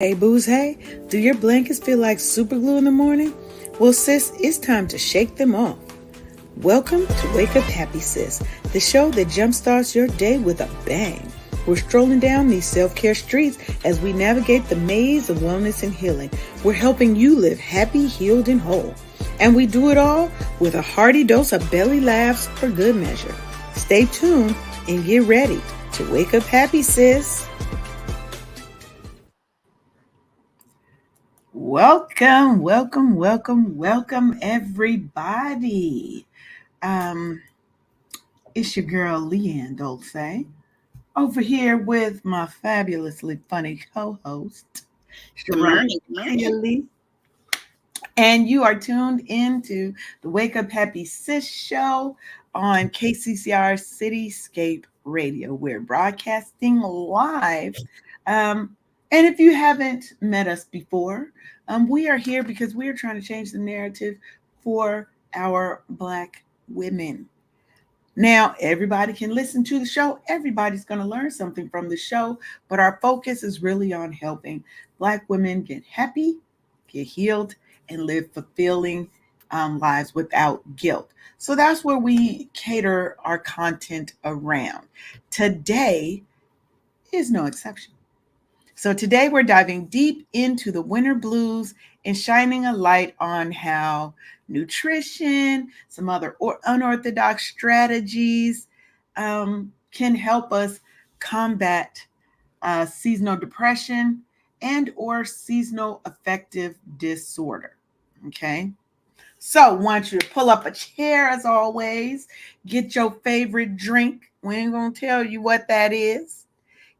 Hey, booze, hey, do your blankets feel like super glue in the morning? Well, sis, it's time to shake them off. Welcome to Wake Up Happy Sis, the show that jumpstarts your day with a bang. We're strolling down these self-care streets as we navigate the maze of wellness and healing. We're helping you live happy, healed, and whole. And we do it all with a hearty dose of belly laughs for good measure. Stay tuned and get ready to wake up happy, sis. Welcome, everybody. It's your girl, Leanne Dulce, over here with my fabulously funny co-host, Good Sharon morning. Good morning. Haley. And you are tuned into the Wake Up Happy Sis show on KCCR Cityscape Radio. We're broadcasting live. And if you haven't met us before, we are here because we are trying to change the narrative for our Black women. Now, everybody can listen to the show. Everybody's going to learn something from the show, but our focus is really on helping Black women get happy, get healed, and live fulfilling lives without guilt. So that's where we cater our content around. Today is no exception. So today we're diving deep into the winter blues and shining a light on how nutrition, some other unorthodox strategies can help us combat seasonal depression and or seasonal affective disorder. Okay. So I want you to pull up a chair as always, get your favorite drink. We ain't going to tell you what that is.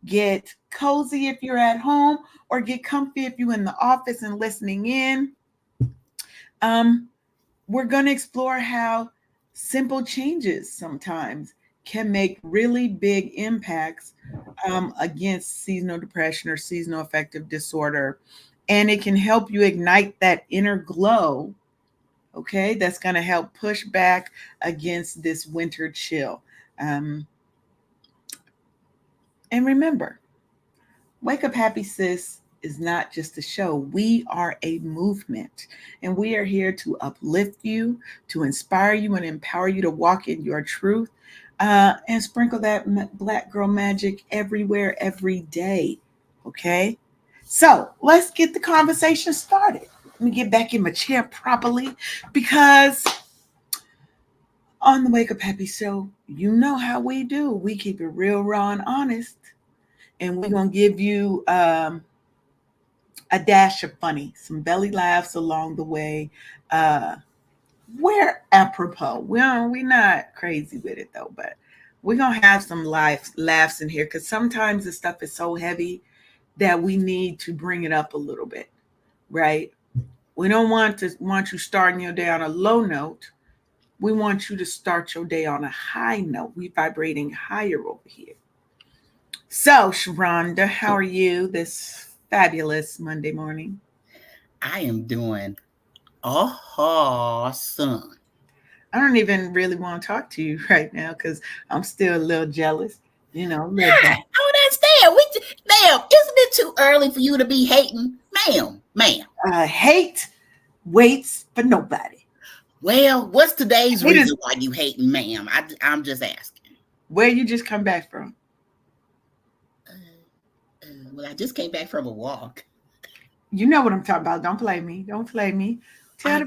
Get cozy if you're at home, or get comfy if you're in the office and listening in. We're going to explore how simple changes sometimes can make really big impacts against seasonal depression or seasonal affective disorder. And it can help you ignite that inner glow, okay, that's going to help push back against this winter chill. And remember, Wake Up Happy Sis is not just a show. We are a movement, and we are here to uplift you, to inspire you, and empower you to walk in your truth and sprinkle that Black girl magic everywhere, every day. Okay? So let's get the conversation started. Let me get back in my chair properly because on the Wake Up Happy Show, you know how we do. We keep it real, raw, and honest. And we're going to give you a dash of funny, some belly laughs along the way. We're apropos. We're not crazy with it though, but we're going to have some laughs in here because sometimes the stuff is so heavy that we need to bring it up a little bit, right? We don't want you starting your day on a low note. We want you to start your day on a high note. We vibrating higher over here. So, Sharonda, how are you this fabulous Monday morning? I am doing awesome. I don't even really want to talk to you right now because I'm still a little jealous. A little I don't understand. Ma'am, isn't it too early for you to be hating? Ma'am. hate waits for nobody. Well, what's today's It is reason why you hating, ma'am? I'm just asking. where you just come back from. Well, I just came back from a walk. You know what I'm talking about. Don't play me. Don't play me. I, Tell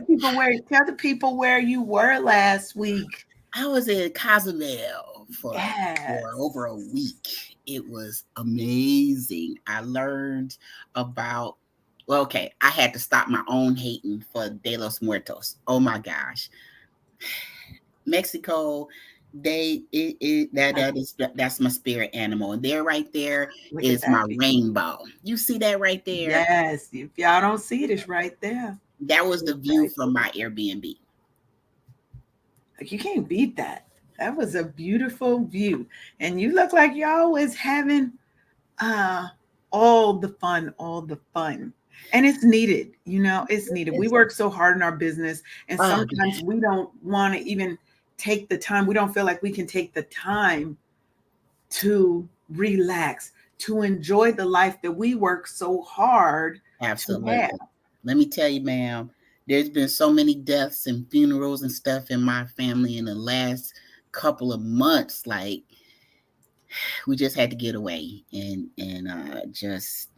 the people where you were last week. I was in Cozumel Yes. for over a week. It was amazing. I learned about, well, okay, I had to stop my own hating for De los Muertos. Oh my gosh. Mexico, that's my spirit animal. And there right there Look at is that. my rainbow. You see that right there? Yes. If y'all don't see it, it's right there. That was the view Right. from my Airbnb. Like you can't beat that. That was a beautiful view. And you look like y'all was having uh all the fun, all the fun. And it's needed, it's needed. We work so hard in our business, and Oh, sometimes yeah. we don't want to even take the time. We don't feel like we can take the time to relax, to enjoy the life that we work so hard to have. Absolutely. Let me tell you, ma'am, there's been so many deaths and funerals and stuff in my family in the last couple of months. Like, we just had to get away and just,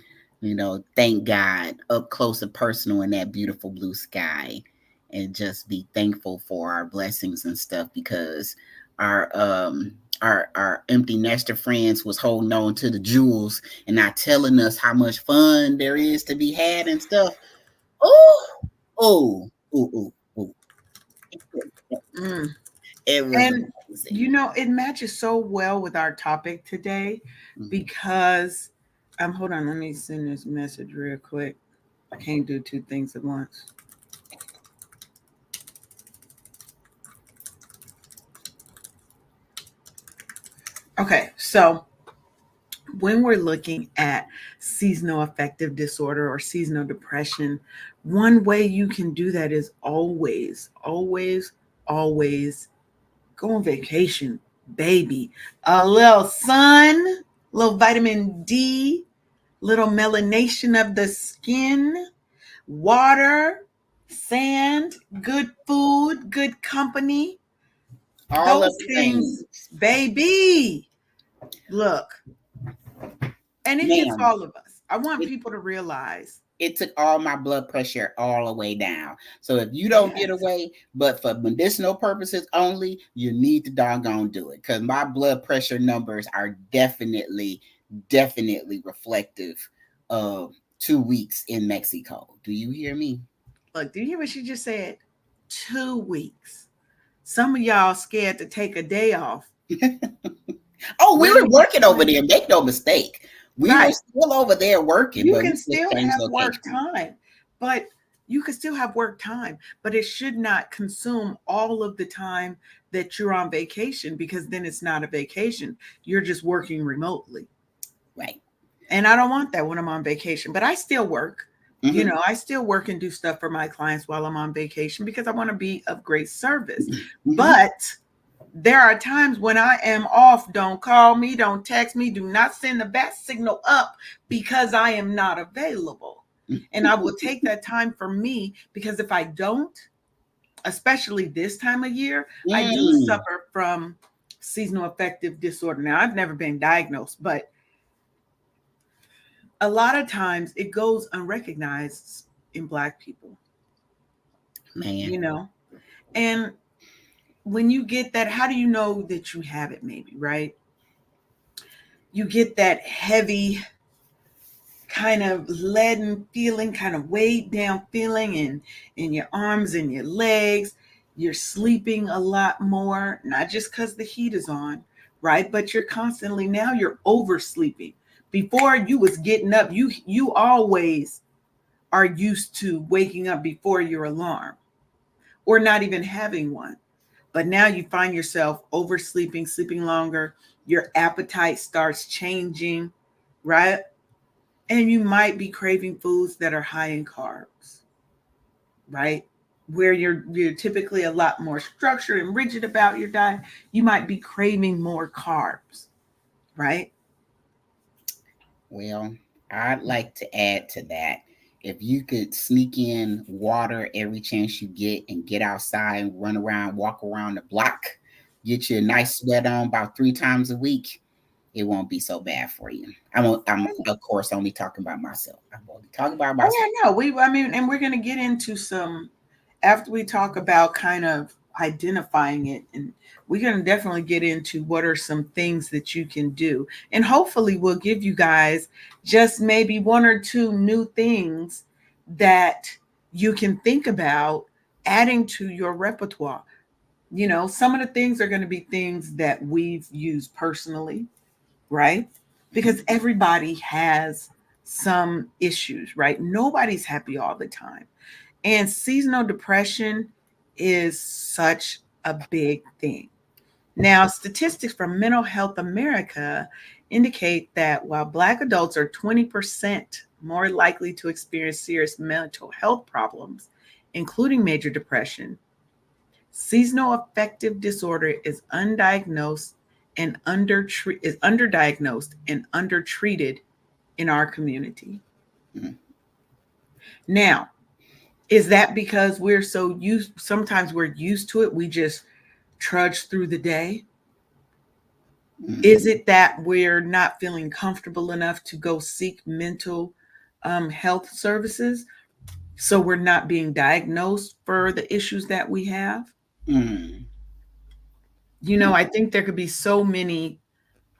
thank God up close and personal in that beautiful blue sky, and just be thankful for our blessings and stuff, because our our empty nester friends was holding on to the jewels and not telling us how much fun there is to be had and stuff. Oh, oh, oh, oh, oh. Mm. It was And amazing. it matches so well with our topic today Mhm. because hold on, let me send this message real quick. I can't do two things at once. Okay, so when we're looking at seasonal affective disorder or seasonal depression, one way you can do that is always, always, always go on vacation, baby. A little sun, a little vitamin D, little melanation of the skin, water, sand, good food, good company. All of Those the things, things. baby. Look, and it hits Ma'am, all of us. I want it, people to realize, it took all my blood pressure all the way down. So if you don't get yes, away, but for medicinal purposes only, you need to doggone do it. Because my blood pressure numbers are definitely reflective of 2 weeks in Mexico. Do you hear me? look, do you hear what she just said? 2 weeks. Some of y'all scared to take a day off. Oh, we Where do were you working over find there. Make no mistake. We were right? still over there working, You but can we just still changed have work location. time, but you can still have work time, but it should not consume all of the time that you're on vacation because then it's not a vacation. You're just working remotely. Right. And I don't want that when I'm on vacation, but I still work. Mm-hmm. I still work and do stuff for my clients while I'm on vacation because I want to be of great service. Mm-hmm. But there are times when I am off. Don't call me, don't text me, do not send the bat signal up because I am not available. And I will take that time for me because if I don't, especially this time of year, I do Mm. suffer from seasonal affective disorder. Now, I've never been diagnosed, but a lot of times it goes unrecognized in Black people, Man. you know? And when you get that, how do you know that you have it, maybe, right? You get that heavy, kind of leaden feeling, kind of weighed down feeling in your arms and your legs. You're sleeping a lot more, not just because the heat is on, right? But you're constantly now you're oversleeping. Before you was getting up, you always are used to waking up before your alarm or not even having one. But now you find yourself oversleeping, sleeping longer, your appetite starts changing, right? And you might be craving foods that are high in carbs, right? Where you're typically a lot more structured and rigid about your diet, you might be craving more carbs, right? Well, I'd like to add to that. If you could sneak in water every chance you get and get outside and run around, walk around the block, get you a nice sweat on about 3 times a week, it won't be so bad for you. I'm of course only talking about myself. I'm only talking about Oh myself. yeah, no, I mean, and we're gonna get into some after we talk about kind of identifying it, and we're gonna definitely get into what are some things that you can do, and hopefully we'll give you guys just maybe one or two new things that you can think about adding to your repertoire. Some of the things are going to be things that we've used personally, right? Because everybody has some issues, right? Nobody's happy all the time. And seasonal depression is such a big thing. Now, statistics from Mental Health America indicate that while Black adults are 20% more likely to experience serious mental health problems, including major depression, seasonal affective disorder is undiagnosed and is underdiagnosed and undertreated in our community. Mm, Now, is that because we're so used, sometimes we're used to it, we just trudge through the day? mm, Is it that we're not feeling comfortable enough to go seek mental health services? So we're not being diagnosed for the issues that we have? mm, I think there could be so many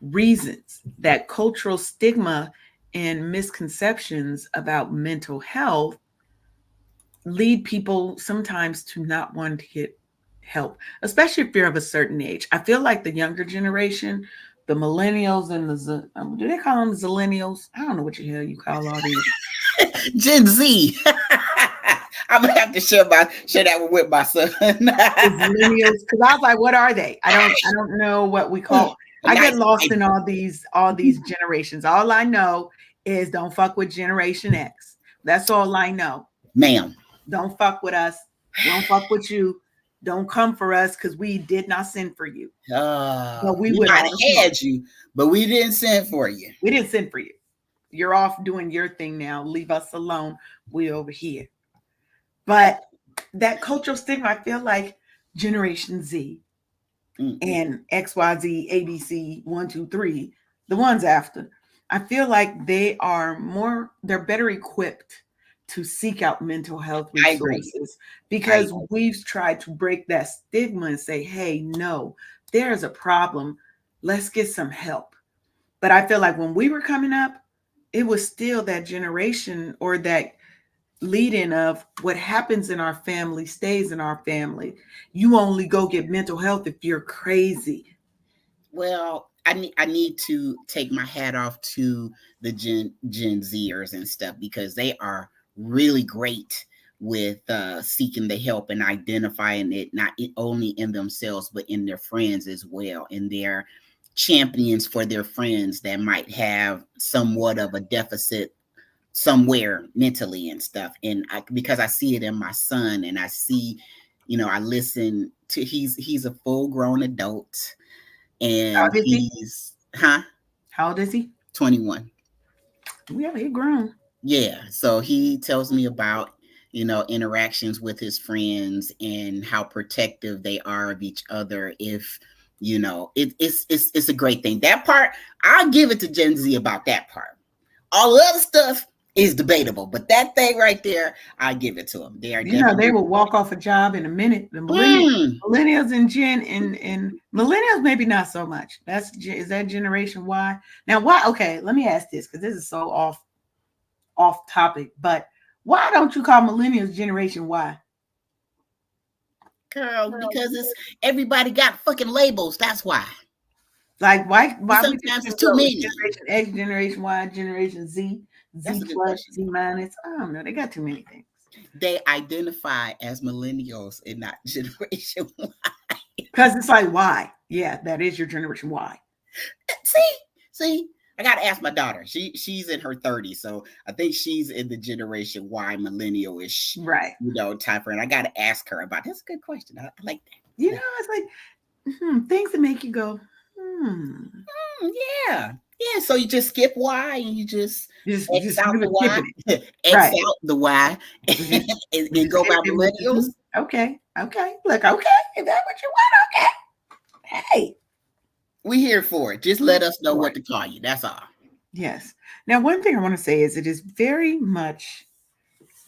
reasons that cultural stigma and misconceptions about mental health lead people sometimes to not want to get help, especially if you're of a certain age. I feel like the younger generation, the millennials and do they call them zillennials? I don't know what the hell you call all these. Gen Z. I'm gonna have to share that one with my son. The zillennials, because I was like, what are they? I don't know what we call. A I get nice lost in title. all these generations. All I know is don't fuck with Generation X. That's all I know. Ma'am. Don't fuck with us. We don't fuck with you. Don't come for us because we did not send for you. But we We would might all have had you, but we didn't send for you. We didn't send for you. You're off doing your thing now. Leave us alone. We over here. But that cultural stigma, I feel like Generation Z Mm, and XYZ, ABC, 1, 2, 3, the ones after, I feel like they're better equipped to seek out mental health I agree. resources I because we've tried to break that stigma and say, hey, no, there's a problem. Let's get some help. But I feel like when we were coming up, it was still that generation or that lead in of what happens in our family stays in our family. You only go get mental health if you're crazy. Well, I need to take my hat off to the Gen Zers and stuff because they are really great with seeking the help and identifying it only in themselves but in their friends as well, and their champions for their friends that might have somewhat of a deficit somewhere mentally and stuff. And because I see it in my son, and I see, I listen to he's a full grown adult, How and old is he? he's huh How old is he? 21. Yeah, he grown. Yeah, so he tells me about interactions with his friends and how protective they are of each other. If it's a great thing. That part, I'll give it to Gen Z about that part. All the other stuff is debatable, but that thing right there, I give it to them. They are They definitely. will walk off a job in a minute. The Mm, millennials and and millennials maybe not so much. Is that Generation Y? Now why? Okay, let me ask this because this is so off topic. But why don't you call millennials Generation Y? girl, because it's everybody got fucking labels. That's why. Like And why we sometimes it's just too go with many. Generation X, Generation Y, Generation Z, That's Z a good plus, question. Z minus? I don't know. They got too many things. They identify as millennials and not Generation Y. Because it's like why? Yeah, that is your Generation Y. See, I gotta ask my daughter. She's in her 30s, so I think she's in the Generation Y millennial-ish, Right. time frame. I gotta ask her about. That's a good question. I like that. Yeah. It's like things that make you go, hmm. Yeah. Yeah. So you just skip Y and you just X Just out you the were Y, skipping it. X Right. out the Y, We just we and just go hit by it with the millennials. okay. Okay. Look, okay. If that's what you want, okay. Hey. We here for it. Just let us know Right. what to call you. That's all. Yes. Now, one thing I want to say is it is very much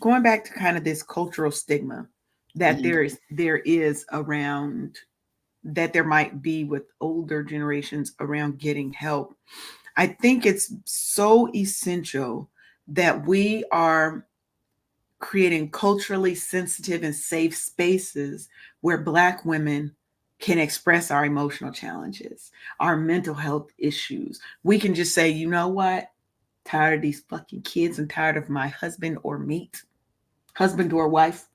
going back to kind of this cultural stigma that Mhm. there is around that there might be with older generations around getting help. I think it's so essential that we are creating culturally sensitive and safe spaces where Black women can express our emotional challenges, our mental health issues. We can just say, you know what? Tired of these fucking kids and tired of my husband or mate, husband or wife.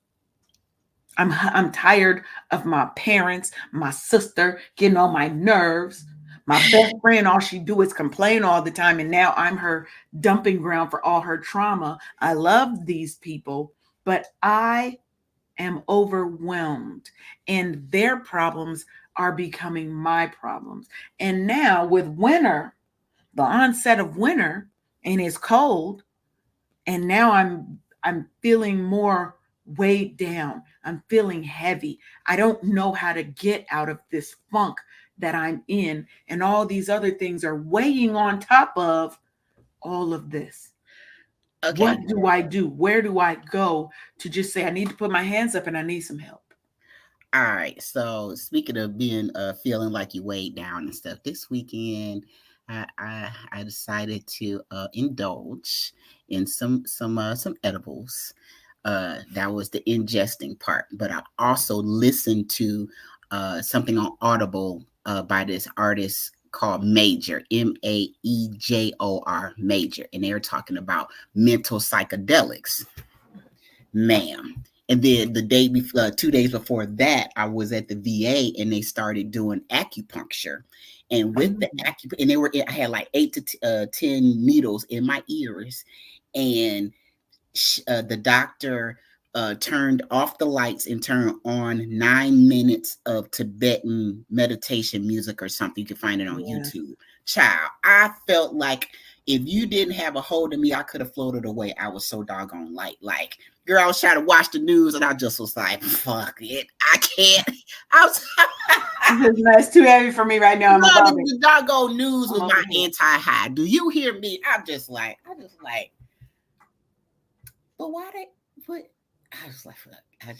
I'm tired of my parents, my sister getting on my nerves. My best friend, all she do is complain all the time, and now I'm her dumping ground for all her trauma. I love these people, but I am overwhelmed, and their problems are becoming my problems. And now with winter, the onset of winter, and it's cold, and now I'm feeling more weighed down. I'm feeling heavy. I don't know how to get out of this funk that I'm in, and all these other things are weighing on top of all of this. What Okay. do I do? Where do I go to just say I need to put my hands up and I need some help? All right. So speaking of being feeling like you weighed down and stuff, this weekend I decided to indulge in some edibles. That was the ingesting part, but I also listened to something on Audible by this artist called Major, Major, Major, and they were talking about mental psychedelics, ma'am. And then the day before, 2 days before that, I was at the VA and they started doing acupuncture. And with the and they were, I had like 8 to 10 needles in my ears, and the doctor turned off the lights and turned on 9 minutes of Tibetan meditation music or something. You can find it on YouTube. Child, I felt like if you didn't have a hold of me, I could have floated away. I was so doggone light. Like, girl, I was trying to watch the news and I just was like, fuck it. I can't. I was It's too heavy for me right now. I'm above it. the doggone news with my anti-high. Do you hear me? I just like, but why they put? I was like, fuck. I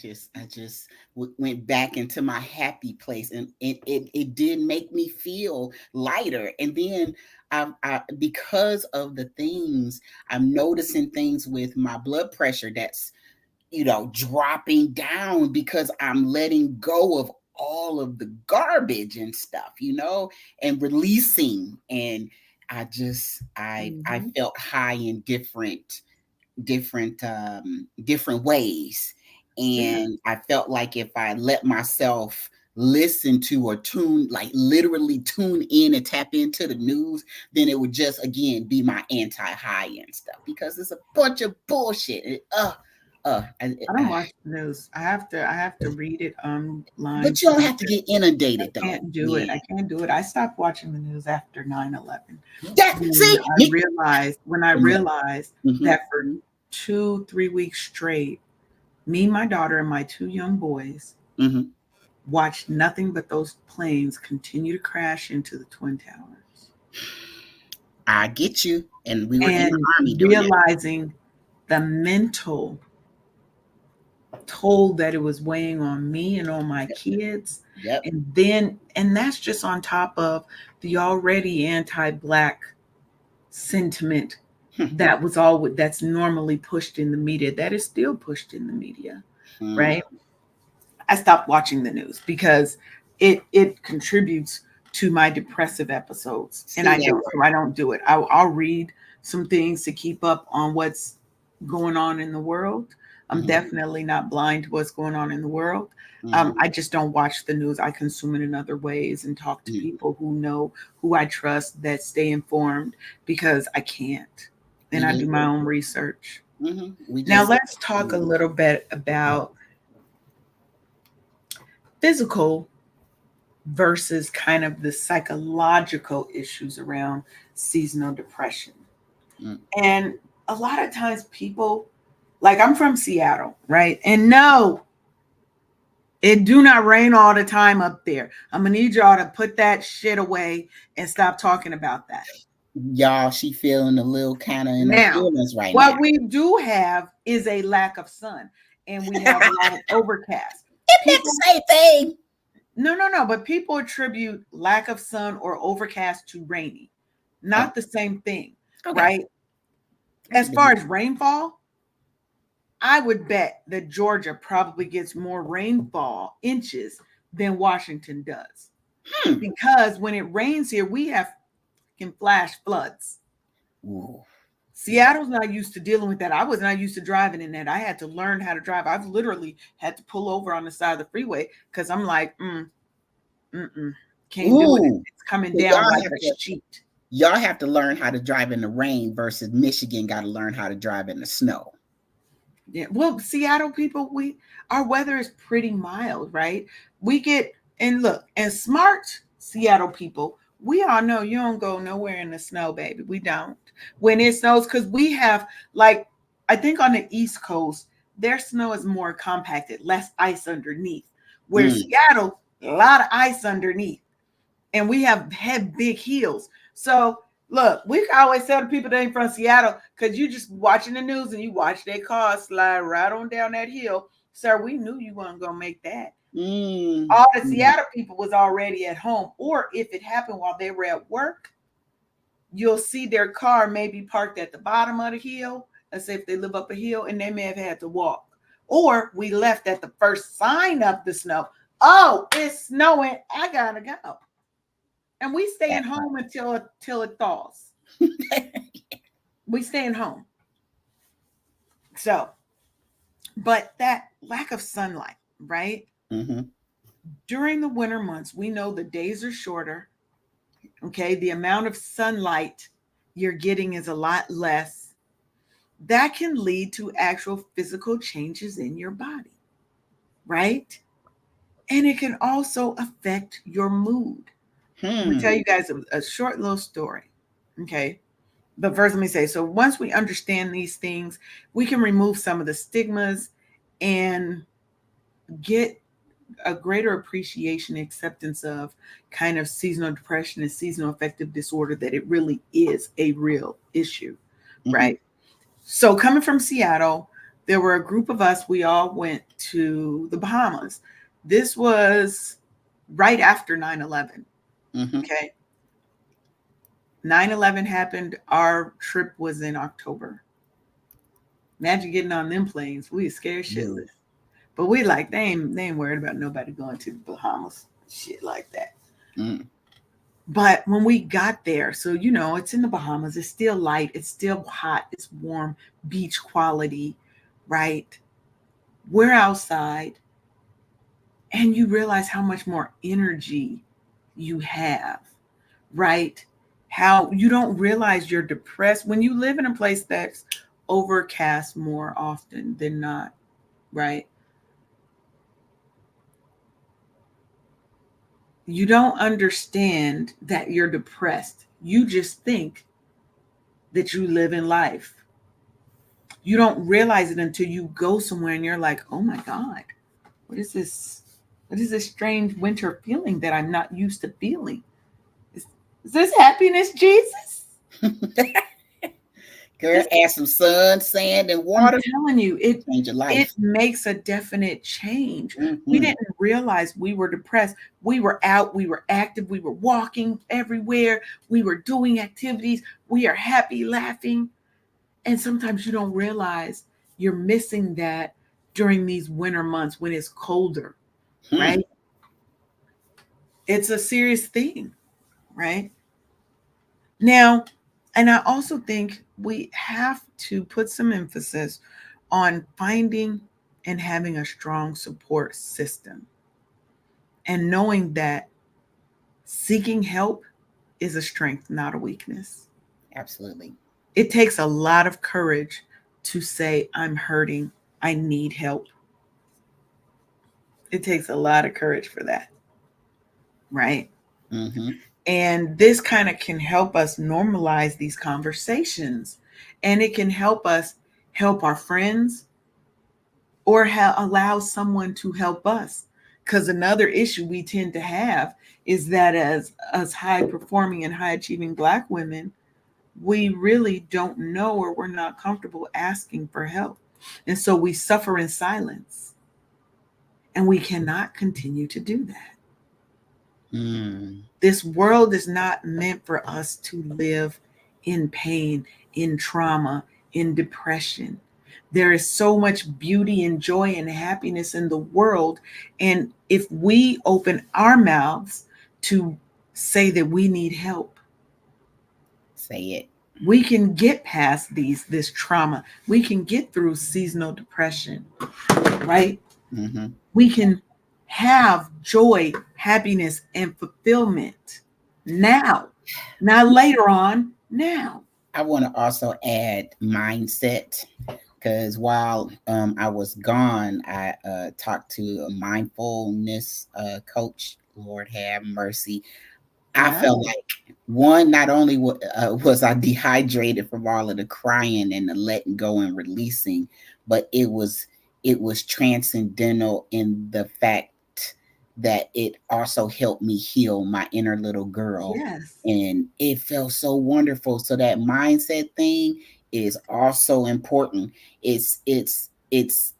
just went back into my happy place, and it did make me feel lighter. And then I because of the things, I'm noticing things with my blood pressure that's dropping down because I'm letting go of all of the garbage and stuff, and releasing. And I felt high in different ways, and I felt like if I let myself listen to or literally tune in and tap into the news, then it would just again be my anti-high and stuff, because it's a bunch of bullshit. I don't watch the news. I have to read it online. But you don't have to get inundated, though. I can't do it. I can't do it. I stopped watching the news after 9/11. When I realized that for 2-3 weeks straight, me, my daughter, and my 2 young boys watched nothing but those planes continue to crash into the Twin Towers. I get you. And we were in the Army realizing the mental toll that it was weighing on me and on my kids. And that's just on top of the already anti-Black sentiment that's normally pushed in the media, that is still pushed in the media, right? I stopped watching the news because it contributes to my depressive episodes. And I don't do it. I'll read some things to keep up on what's going on in the world. I'm definitely not blind to what's going on in the world. I just don't watch the news. I consume it in other ways and talk to people who know, who I trust, that stay informed, because I can't. And I do my own research. Now let's talk a little bit about physical versus kind of the psychological issues around seasonal depression. And a lot of times people, like, I'm from Seattle, right? And no, it do not rain all the time up there. I'm gonna need y'all to put that shit away and stop talking about that. Y'all, she feeling a little kind of in her feelings right now. What we do have is a lack of sun, and we have a lot of overcast. It's the same thing. No. But people attribute lack of sun or overcast to rainy. Not the same thing, right? As far as rainfall, I would bet that Georgia probably gets more rainfall inches than Washington does. Because when it rains here, we have flash floods. Ooh. Seattle's not used to dealing with that. I was not used to driving in that. I had to learn how to drive. I've literally had to pull over on the side of the freeway because I'm like, can't do it. It's coming down like a sheet. Y'all have to learn how to drive in the rain versus Michigan got to learn how to drive in the snow. Yeah, well, Seattle people, our weather is pretty mild, right? We get, And look, and smart Seattle people, we all know you don't go nowhere in the snow, baby. We don't. When it snows, because we have, like, I think on the East Coast, their snow is more compacted, less ice underneath. Where Mm. Seattle, a lot of ice underneath. And we have big hills. So look, we can always tell the people that ain't from Seattle because you just watching the news and you watch their cars slide right on down that hill. Sir, we knew you weren't gonna make that. Mm. All the Mm. Seattle people was already at home, or if it happened while they were at work, you'll see their car maybe parked at the bottom of the hill. Let's say if they live up a hill, and they may have had to walk. Or we left at the first sign of the snow. Oh, it's snowing. I gotta go. And we staying That part. home until it thaws. We staying home. So, but that lack of sunlight, right? Mm-hmm. During the winter months, we know the days are shorter. Okay, the amount of sunlight you're getting is a lot less. That can lead to actual physical changes in your body, right? And it can also affect your mood. I'm gonna tell Hmm. you guys a short little story. Okay. But first, let me say, so once we understand these things, we can remove some of the stigmas and get a greater appreciation, acceptance of kind of seasonal depression and seasonal affective disorder, that it really is a real issue, Mm-hmm. right? So, coming from Seattle, there were a group of us, we all went to the Bahamas. This was right after 9/11. Mm-hmm. Okay. 9/11 happened. Our trip was in October. Imagine getting on them planes. We scared Ooh. shitless. But we like, they ain't worried about nobody going to the Bahamas. Shit like that. Mm. But when we got there, so it's in the Bahamas, it's still light, it's still hot, it's warm, beach quality, right? We're outside, and you realize how much more energy you have, right? How you don't realize you're depressed when you live in a place that's overcast more often than not, right? You don't understand that you're depressed. You just think that you live in life. You don't realize it until you go somewhere and you're like, oh my God, what is this? What is this strange winter feeling that I'm not used to feeling? Is, is this happiness, Jesus? Girl, This, add some sun, sand, and I'm water. telling you, Change your it life. makes a definite change. We Mm-hmm. didn't realize we were depressed. We were out, we were active, we were walking everywhere, we were doing activities, we are happy, laughing. And sometimes you don't realize you're missing that during these winter months when it's colder, Hmm. right? It's a serious thing, right? Now, and I also think we have to put some emphasis on finding and having a strong support system and knowing that seeking help is a strength, not a weakness. Absolutely. It takes a lot of courage to say, I'm hurting, I need help. It takes a lot of courage for that, right? Mm-hmm. And this kind of can help us normalize these conversations, and it can help us help our friends or allow someone to help us. Because another issue we tend to have is that as us high performing and high achieving Black women, we really don't know or we're not comfortable asking for help. And so we suffer in silence, and we cannot continue to do that. Mm. This world is not meant for us to live in pain, in trauma, in depression. There is so much beauty and joy and happiness in the world. And if we open our mouths to say that we need help, Say it. we can get past this trauma. We can get through seasonal depression, right? Mm-hmm. We can have joy, happiness, and fulfillment now, not later on, now. I want to also add mindset because while I was gone, I talked to a mindfulness coach, Lord have mercy. I Yeah. felt like one, not only was I dehydrated from all of the crying and the letting go and releasing, but it was transcendental in the fact that it also helped me heal my inner little girl, Yes. and it felt so wonderful. So that mindset thing is also important. It's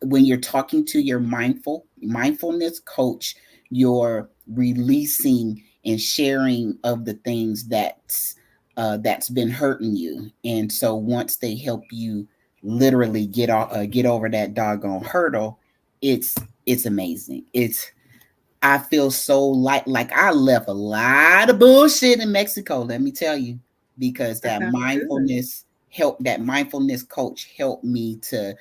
when you're talking to your mindfulness coach, you're releasing and sharing of the things that's been hurting you. And so once they help you literally get over that doggone hurdle, it's it's amazing. I feel so like I left a lot of bullshit in Mexico, let me tell you, because That that sounds good. mindfulness coach helped me to,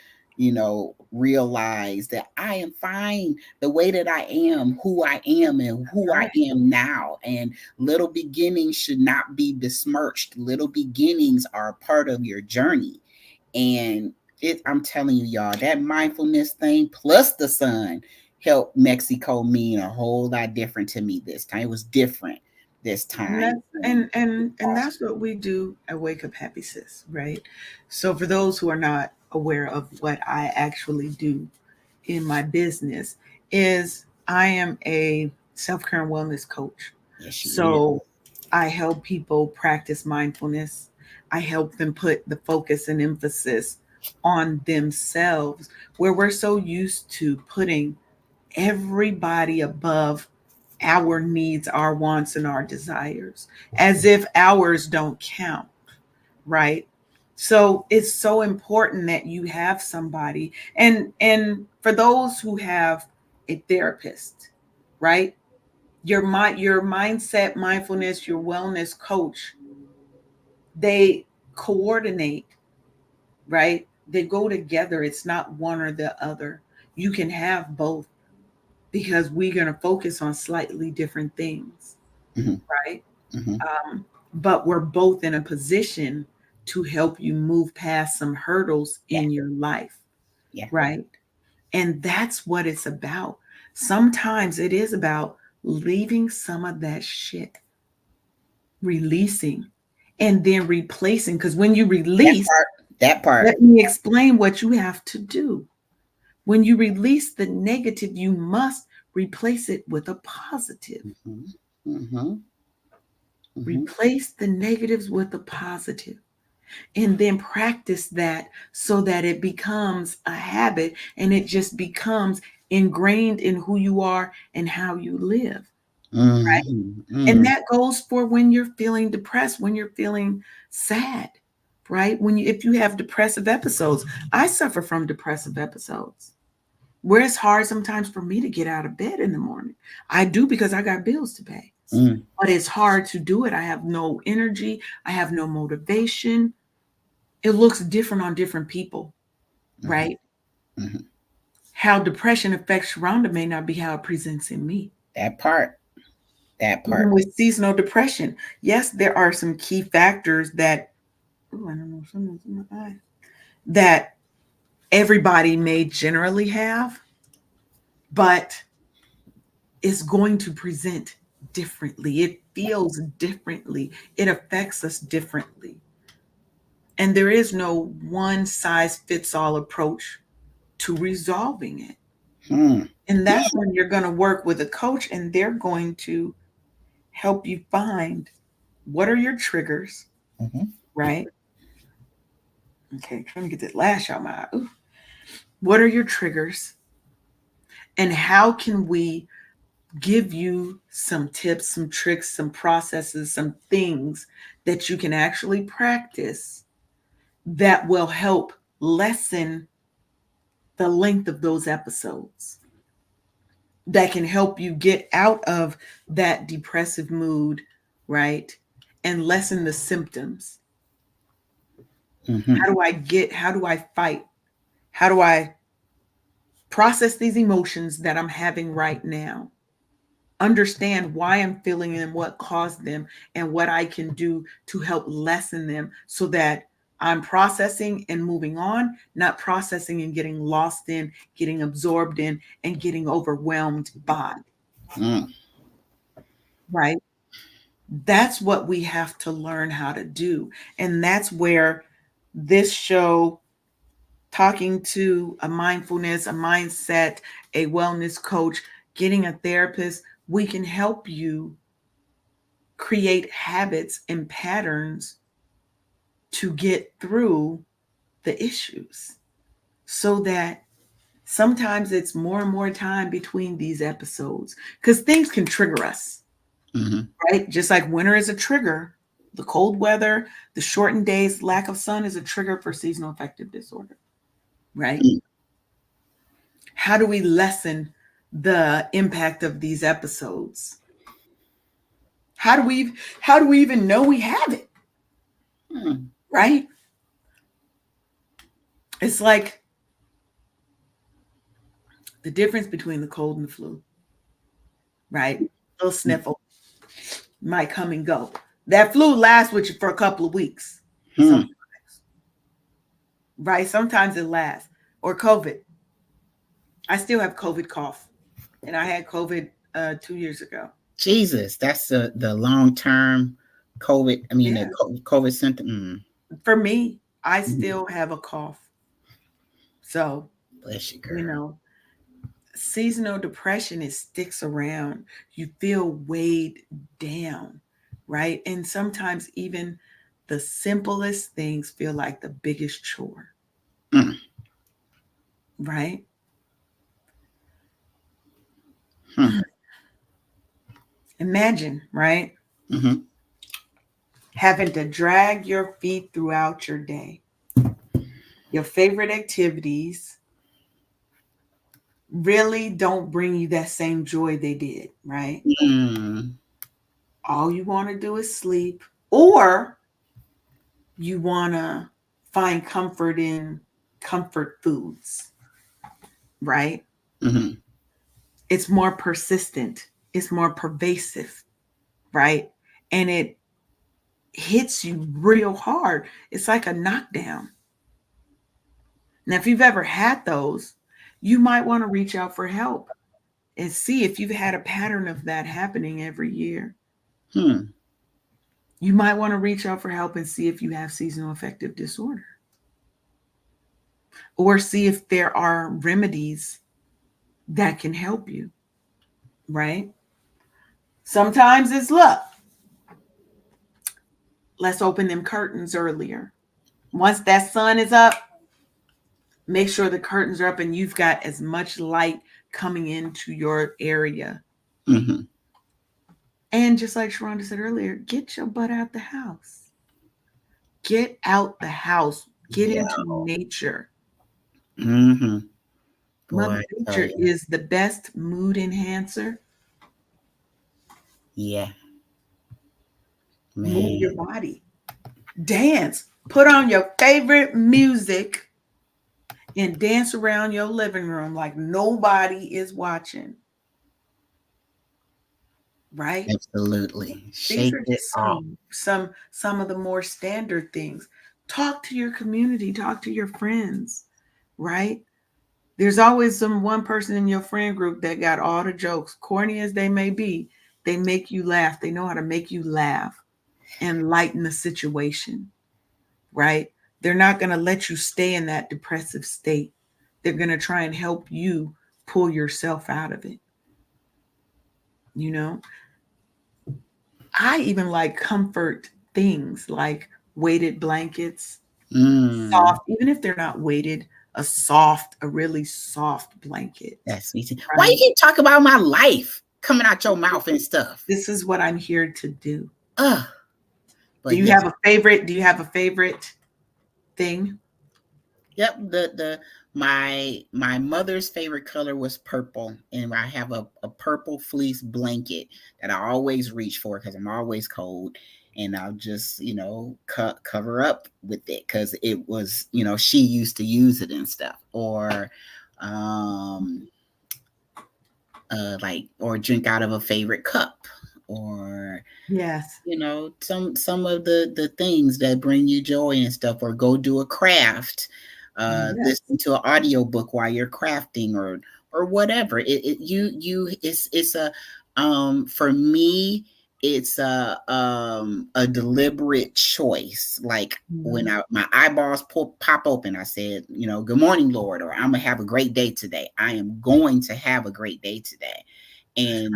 realize that I am fine the way that I am, who I am, and who I Right. am now. And little beginnings should not be besmirched. Little beginnings are a part of your journey. And I'm telling you, y'all, that mindfulness thing plus the sun helped Mexico mean a whole lot different to me this time. It was different this And time. that's And and awesome. that's what we do at Wake Up Happy Sis, right? So for those who are not aware of what I actually do in my business, is I am a self-care and wellness coach. Yes, she is. So I help people practice mindfulness. I help them put the focus and emphasis on themselves, where we're so used to putting everybody above our needs, our wants, and our desires, as if ours don't count, right? So it's so important that you have somebody, and for those who have a therapist, right? Your mindset, mindfulness, your wellness coach, they coordinate, right? They go together. It's not one or the other. You can have both because we're going to focus on slightly different things, Hmm. right? Hmm. But we're both in a position to help you move past some hurdles Yeah, in your life, yeah. right? And that's what it's about. Sometimes it is about leaving some of that shit, releasing, and then replacing. Because when you That release, part. That part. let me explain what you have to do. When you release the negative, you must replace it with a positive. Hmm. Hmm. Hmm. Replace the negatives with the positive, and then practice that so that it becomes a habit and it just becomes ingrained in who you are and how you live, right? Hmm. And Hmm. that goes for when you're feeling depressed, when you're feeling sad, right? When you if you have depressive episodes. I suffer from depressive episodes where it's hard sometimes for me to get out of bed in the morning. I do because I got bills to pay. Hmm. But it's hard to do it. I have no energy, I have no motivation. It looks different on different people, Hmm. right? Hmm. How depression affects Rhonda may not be how it presents in me. That part. That Even part. with seasonal depression, yes, there are some key factors that, ooh, I don't know, something's in my eye, that everybody may generally have, but it's going to present differently. It feels differently. It affects us differently. And there is no one size fits all approach to resolving it. Hmm. And that's when you're going to work with a coach and they're going to help you find what are your triggers, Hmm. right? Okay, trying to get that lash out my eye. Ooh. What are your triggers? And how can we give you some tips, some tricks, some processes, some things that you can actually practice that will help lessen the length of those episodes, that can help you get out of that depressive mood, right? And lessen the symptoms. Hmm. How do I fight? How do I process these emotions that I'm having right now? Understand why I'm feeling them, what caused them, and what I can do to help lessen them so that I'm processing and moving on, not processing and getting lost in, getting absorbed in, and getting overwhelmed by. Hmm. right? That's what we have to learn how to do. And that's where this show, talking to a mindfulness, a mindset, a wellness coach, getting a therapist, we can help you create habits and patterns to get through the issues, so that sometimes it's more and more time between these episodes, because things can trigger us, Mm-hmm. right? Just like winter is a trigger, the cold weather, the shortened days, lack of sun is a trigger for seasonal affective disorder, right? Mm. How do we lessen the impact of these episodes? How do we even know we have it, Mm. right? It's like the difference between the cold and the flu, right? A little sniffle might come and go. That flu lasts with you for a couple of weeks. Some, Mm. right? Sometimes it lasts. Or COVID. I still have COVID cough, and I had COVID 2 years ago. Jesus, that's the long term COVID. I mean, the Yeah. COVID symptom. For me, I Mm. still have a cough. So, Bless you, you girl. know, seasonal depression, it sticks around. You feel weighed down, right? And sometimes even the simplest things feel like the biggest chore, Mm. right? Mm. Imagine, right? Mm-hmm. Having to drag your feet throughout your day. Your favorite activities really don't bring you that same joy they did, right? Mm. All you want to do is sleep, or you want to find comfort in comfort foods, right? Mm-hmm. It's more persistent, it's more pervasive, right? And it hits you real hard. It's like a knockdown. Now, if you've ever had those, you might want to reach out for help and see if you've had a pattern of that happening every year. Hmm. You might want to reach out for help and see if you have seasonal affective disorder, or see if there are remedies that can help you, right? Sometimes it's luck. Let's open them curtains earlier. Once that sun is up, make sure the curtains are up and you've got as much light coming into your area. Mm-hmm. And just like Sharonda said earlier, get your butt out the house. Get out the house. Get Yeah. into nature. Mm-hmm. Boy, Mother I tell Nature you. is the best mood enhancer. Yeah, Move man. your body. Dance. Put on your favorite music and dance around your living room like nobody is watching, right? Absolutely. These Shake are it just off. some of the more standard things. Talk to your community, talk to your friends, right? There's always some one person in your friend group that got all the jokes, corny as they may be. They make you laugh. They know how to make you laugh and lighten the situation, right? They're not going to let you stay in that depressive state. They're going to try and help you pull yourself out of it. You know, I even like comfort things like weighted blankets, Mm. soft, even if they're not weighted, a really soft blanket, That's sweet. Why you right? keep talking about my life coming out your mouth and stuff? This is what I'm here to do. Ugh. Do But you yeah, have a favorite? Do you have a favorite thing? yep. The my mother's favorite color was purple, and I have a purple fleece blanket that I always reach for because I'm always cold, and I'll just cover up with it because it was she used to use it and stuff, or um like or drink out of a favorite cup, or Yes. some of the things that bring you joy and stuff, or go do a craft, Yes. listen to an audio book while you're crafting, or whatever. It's a for me, it's a deliberate choice. Like when Mhm. my eyeballs pop open, I said, good morning, Lord, or I'm gonna have a great day today. I am going to have a great day today. That's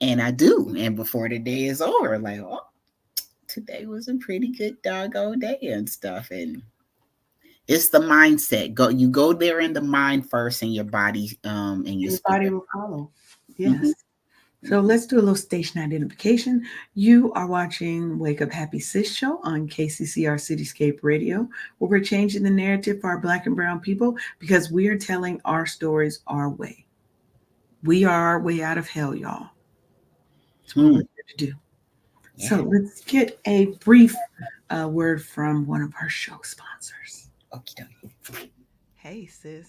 And I do. And before the day is over, like, oh, today was a pretty good doggone day and stuff. And it's the mindset. You go there in the mind first, and your body and your Your body spirit. will follow. Mm-hmm. Yes. So let's do a little station identification. You are watching Wake Up Happy Sis Show on KCCR Cityscape Radio, where we're changing the narrative for our Black and Brown people because we are telling our stories our way. We are our way out of hell, y'all. That's what we're Hmm. here to do. Yeah. So let's get a brief word from one of our show sponsors. Okay. Hey, sis.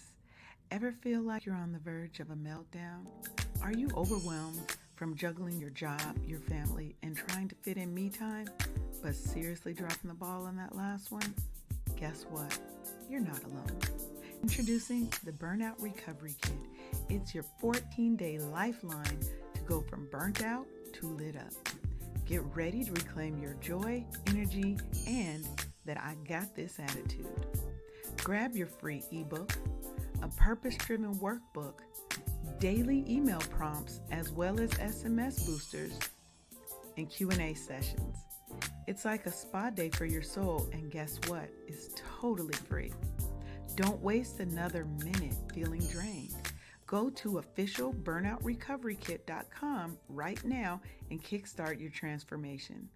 Ever feel like you're on the verge of a meltdown? Are you overwhelmed from juggling your job, your family, and trying to fit in me time, but seriously dropping the ball on that last one? Guess what? You're not alone. Introducing the Burnout Recovery Kit. It's your 14-day lifeline to go from burnt out to lit up. Get ready to reclaim your joy, energy, and that I got this attitude. Grab your free ebook, a purpose-driven workbook, daily email prompts, as well as SMS boosters and Q&A sessions. It's like a spa day for your soul, and guess what? It's totally free. Don't waste another minute feeling drained. Go to officialburnoutrecoverykit.com right now and kickstart your transformation.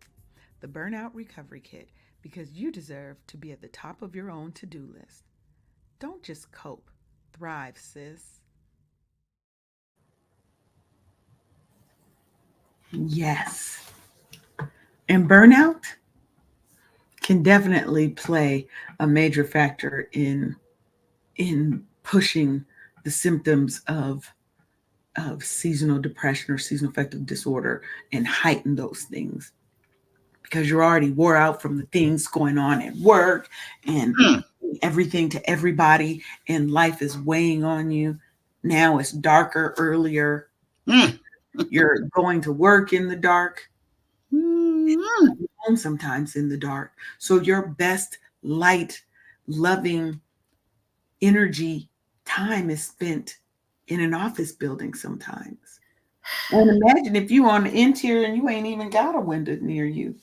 The Burnout Recovery Kit, because you deserve to be at the top of your own to-do list. Don't just cope. Thrive, sis. Yes. And burnout can definitely play a major factor in pushing the symptoms of seasonal depression or seasonal affective disorder and heighten those things because you're already wore out from the things going on at work and Mm. everything to everybody, and life is weighing on you. Now it's darker earlier. Mm. You're going to work in the dark, Mm. home sometimes in the dark. So your best light, loving energy time is spent in an office building sometimes. And imagine if you on the interior and you ain't even got a window near you.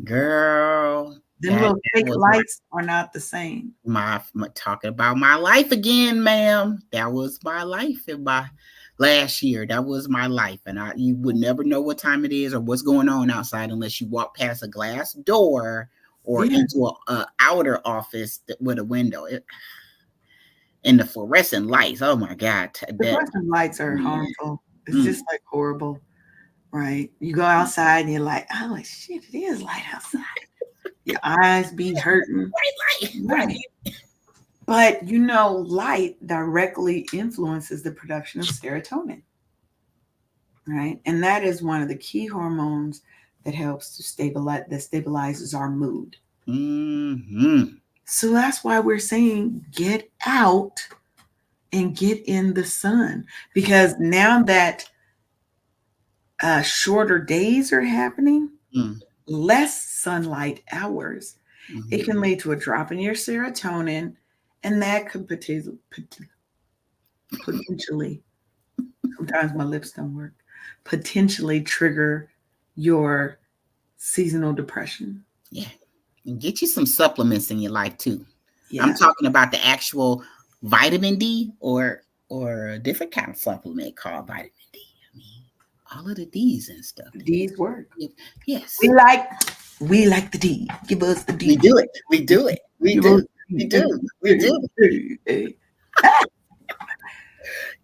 Girl, Them that little fake was lights are not the same. my talking about my life again, ma'am. That was my life in my last year. That was my life, and you would never know what time it is or what's going on outside unless you walk past a glass door or Yeah. into a outer office with a window. And the fluorescent lights. Oh my God, The that fluorescent lights are man. harmful. It's just like horrible, right? You go outside and you're like, oh shit, it is light outside. Your eyes be hurting. Bright light, Right. But you know, light directly influences the production of serotonin, right? And that is one of the key hormones that helps to stabilizes our mood. Mm-hmm. So that's why we're saying get out and get in the sun, because now that shorter days are happening, Mm-hmm. less sunlight hours, Mm-hmm. it can lead to a drop in your serotonin, and that could potentially, sometimes my lips don't work, potentially trigger your seasonal depression. Yeah. And get you some supplements in your life too. I'm Yeah. talking about the actual vitamin D or a different kind of supplement called vitamin D. I mean, all of the D's and stuff. D's work. Yes. We like the D. Give us the D. We do it. We do it. We Give do. us We the do. We do. D.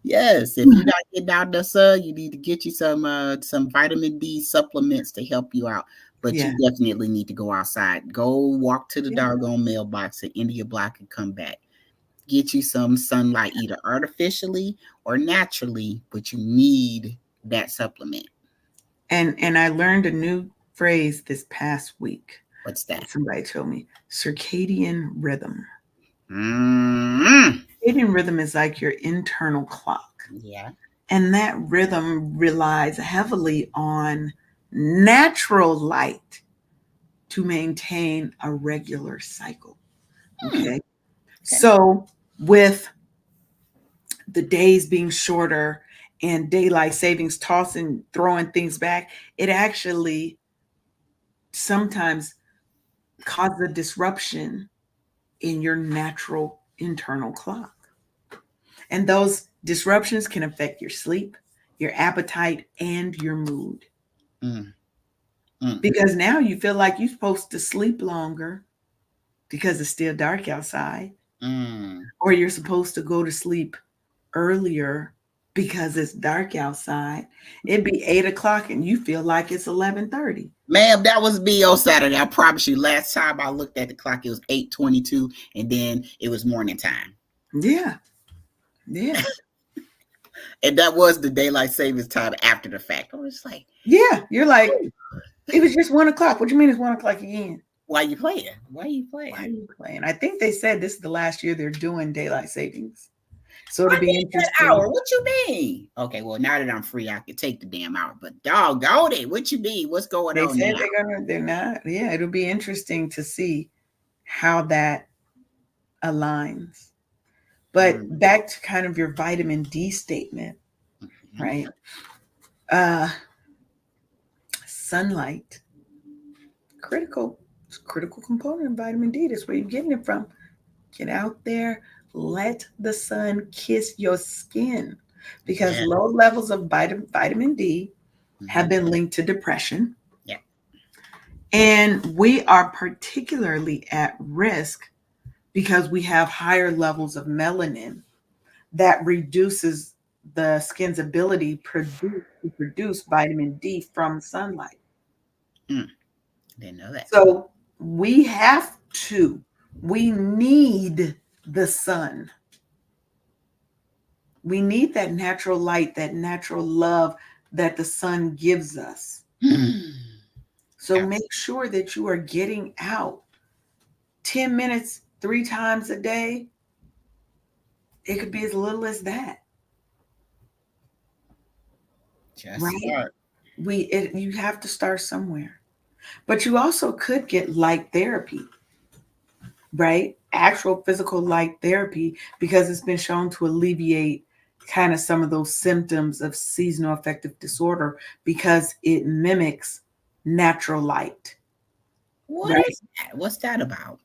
Yes. If you're not getting out in the sun, you need to get you some vitamin D supplements to help you out. But Yeah. you definitely need to go outside. Go walk to the Yeah. doggone mailbox at India Block and come back. Get you some sunlight, either artificially or naturally, but you need that supplement. And I learned a new phrase this past week. What's that? Somebody told me circadian rhythm. Mm-hmm. Circadian rhythm is like your internal clock. Yeah. And that rhythm relies heavily on natural light to maintain a regular cycle. Hmm. Okay. Okay. So, with the days being shorter and daylight savings tossing, throwing things back, it actually sometimes causes a disruption in your natural internal clock. And those disruptions can affect your sleep, your appetite, and your mood. Mm, mm, Because now you feel like you're supposed to sleep longer because it's still dark outside, mm. or you're supposed to go to sleep earlier because it's dark outside. It'd be 8 o'clock and you feel like it's 11:30. Ma'am, that was me on Saturday. I promise you. Last time I looked at the clock, it was 8:22, and then it was morning time. Yeah, yeah, And that was the daylight savings time after the fact. I was like, yeah. You're like, it was just 1 o'clock. What do you mean it's 1 o'clock again? why you playing? Why you Why are playing? you playing? I think they said this is the last year they're doing daylight savings. So I it'll be need that interesting. hour. What you mean? Okay, well, now that I'm free, I can take the damn hour. But doggone it, what you mean? What's going They on said now? they're not. Yeah, it'll be interesting to see how that aligns. But Mm, back to kind of your vitamin D statement, mhm. right? Uh Sunlight, critical. It's a critical component of vitamin D. That's where you're getting it from. Get out there, let the sun kiss your skin because Yeah. low levels of vitamin D have Hmm. been linked to depression. Yeah. And we are particularly at risk because we have higher levels of melanin that reduces the skin's ability to produce vitamin D from sunlight. Mm, didn't know that. So we have to, we need the sun. We need that natural light, that natural love that the sun gives us. So Abs- make sure that you are getting out 10 minutes 3 times a day. It could be as little as that, Just right? start. You have to start somewhere. But you also could get light therapy, right? Actual physical light therapy, because it's been shown to alleviate kind of some of those symptoms of seasonal affective disorder because it mimics natural light, What right? is that? What's that about?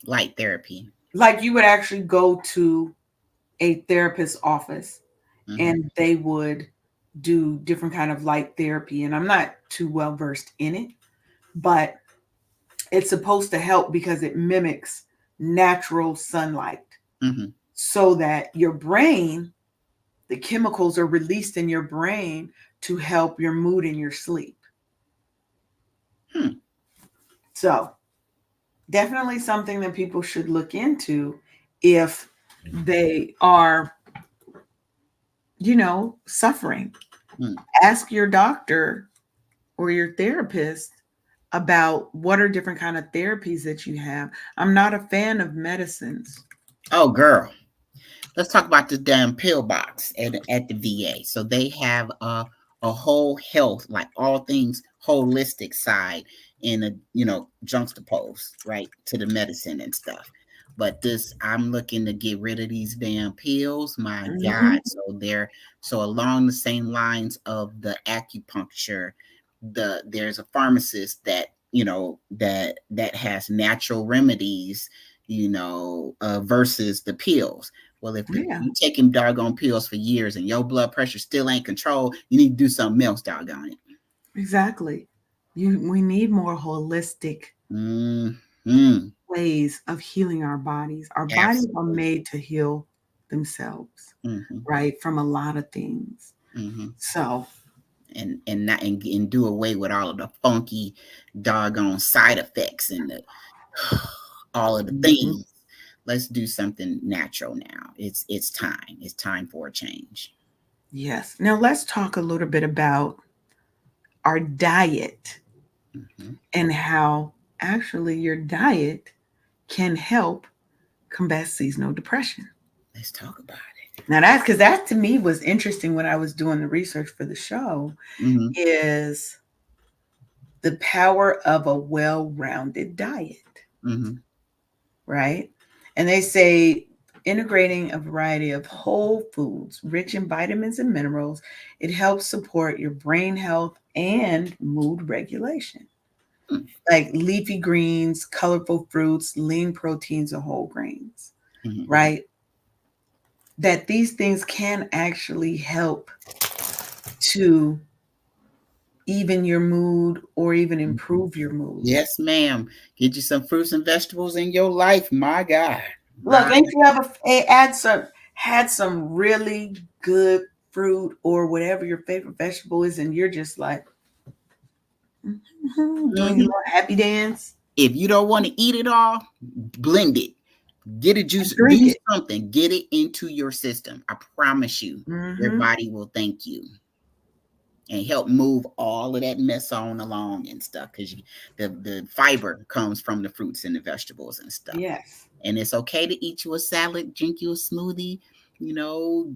Light therapy. Like you would actually go to a therapist's office Hmm. and they would do different kind of light therapy, and I'm not too well versed in it, but it's supposed to help because it mimics natural sunlight Hmm. so that your brain, the chemicals are released in your brain to help your mood and your sleep. Hmm. So, definitely something that people should look into if they are, suffering. Hmm. Ask your doctor or your therapist about what are different kind of therapies that you have. I'm not a fan of medicines. Oh, girl. Let's talk about the damn pill box at the VA. So they have a whole health, like all things holistic side in a juxtapose right to the medicine and stuff. But this, I'm looking to get rid of these damn pills. My Mhm. God! So along the same lines of the acupuncture, there's a pharmacist that that has natural remedies, versus the pills. Well, if Yeah, you taking doggone pills for years and your blood pressure still ain't controlled, you need to do something else, doggone it. exactly. We need more holistic Mm-hmm. ways of healing our bodies. Our bodies are Absolutely. made to heal themselves, Mm-hmm. right? From a lot of things. Mm-hmm. So, And not and do away with all of the funky doggone side effects and the all of the mhm, things. Let's do something natural now. It's time. It's time for a change. yes. Now let's talk a little bit about our diet Mm-hmm. and how actually your diet can help combat seasonal depression. Let's talk about Now that's because that to me was interesting when I was doing the research for the show it. Mm-hmm. is the power of a well-rounded diet, Mm-hmm. right? And they say integrating a variety of whole foods rich in vitamins and minerals, it helps support your brain health and mood regulation. Like leafy greens, colorful fruits, lean proteins, and whole grains, Mm-hmm. right? That these things can actually help to even your mood or even improve your mood. Yes, ma'am. Get you some fruits and vegetables in your life. My God. Look, My ain't you ever had some really good fruit or whatever your favorite vegetable is, and you're just like doing your Mhm. little happy dance If you don't want to eat it all, blend it. Get a and juice, drink do it. something, get it into your system. I promise you, your Hmm. body will thank you and help move all of that mess on along and stuff because the fiber comes from the fruits and the vegetables and stuff. Yes. And it's okay to eat you a salad, drink you a smoothie,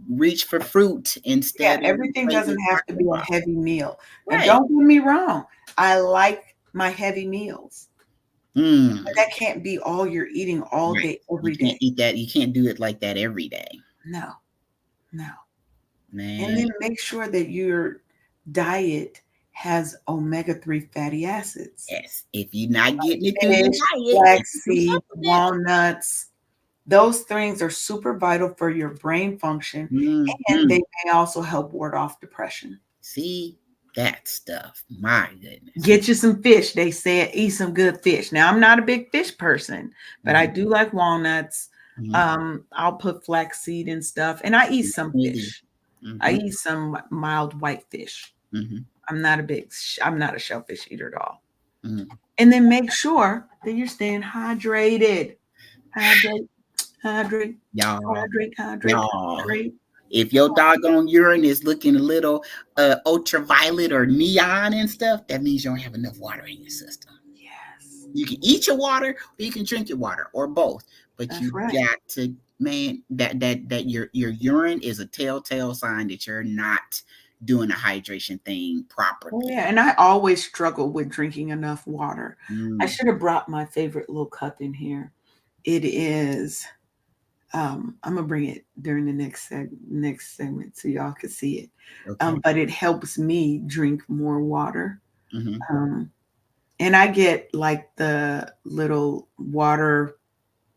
reach for fruit Yeah, instead of everything drinking doesn't have to be chocolate bar. a heavy meal. And Right. don't get me wrong, I like my heavy meals, but Mm, that can't be all you're eating all right. day, You every can't day. eat that. You can't do it like that every day. No, no. And Man, then make sure that your diet has omega-3 fatty acids. yes. If you're not getting it through your Fish, diet, get you some flaxseed, supplements. walnuts, those things are super vital for your brain function, and Mm-hmm. they may also help ward off depression. See that stuff. My goodness. Get you some fish. They said eat some good fish. Now I'm not a big fish person, but I Mm-hmm. do like walnuts. Mm-hmm. I'll put flaxseed and stuff, and I eat some Smoothie. fish. I Mm-hmm. eat some mild white fish. Mm-hmm. I'm not a shellfish eater at all. Mm-hmm. And then make sure that you're staying hydrated. Hydrate, hydrate, Y'all, hydrate, hydrate, y'all. hydrate. If your doggone urine is looking a little ultraviolet or neon and stuff, that means you don't have enough water in your system. Yes, You can eat your water or you can drink your water or both. But that's you right. got to, man, that your urine is a telltale sign that you're not doing the hydration thing Oh properly. yeah, and I always struggle with drinking enough water. I Mm, should have brought my favorite little cup in here. It is. I'm gonna bring it during the next segment so y'all can see it. okay. But it helps me drink more water. Mm-hmm. Um, and I get like the little water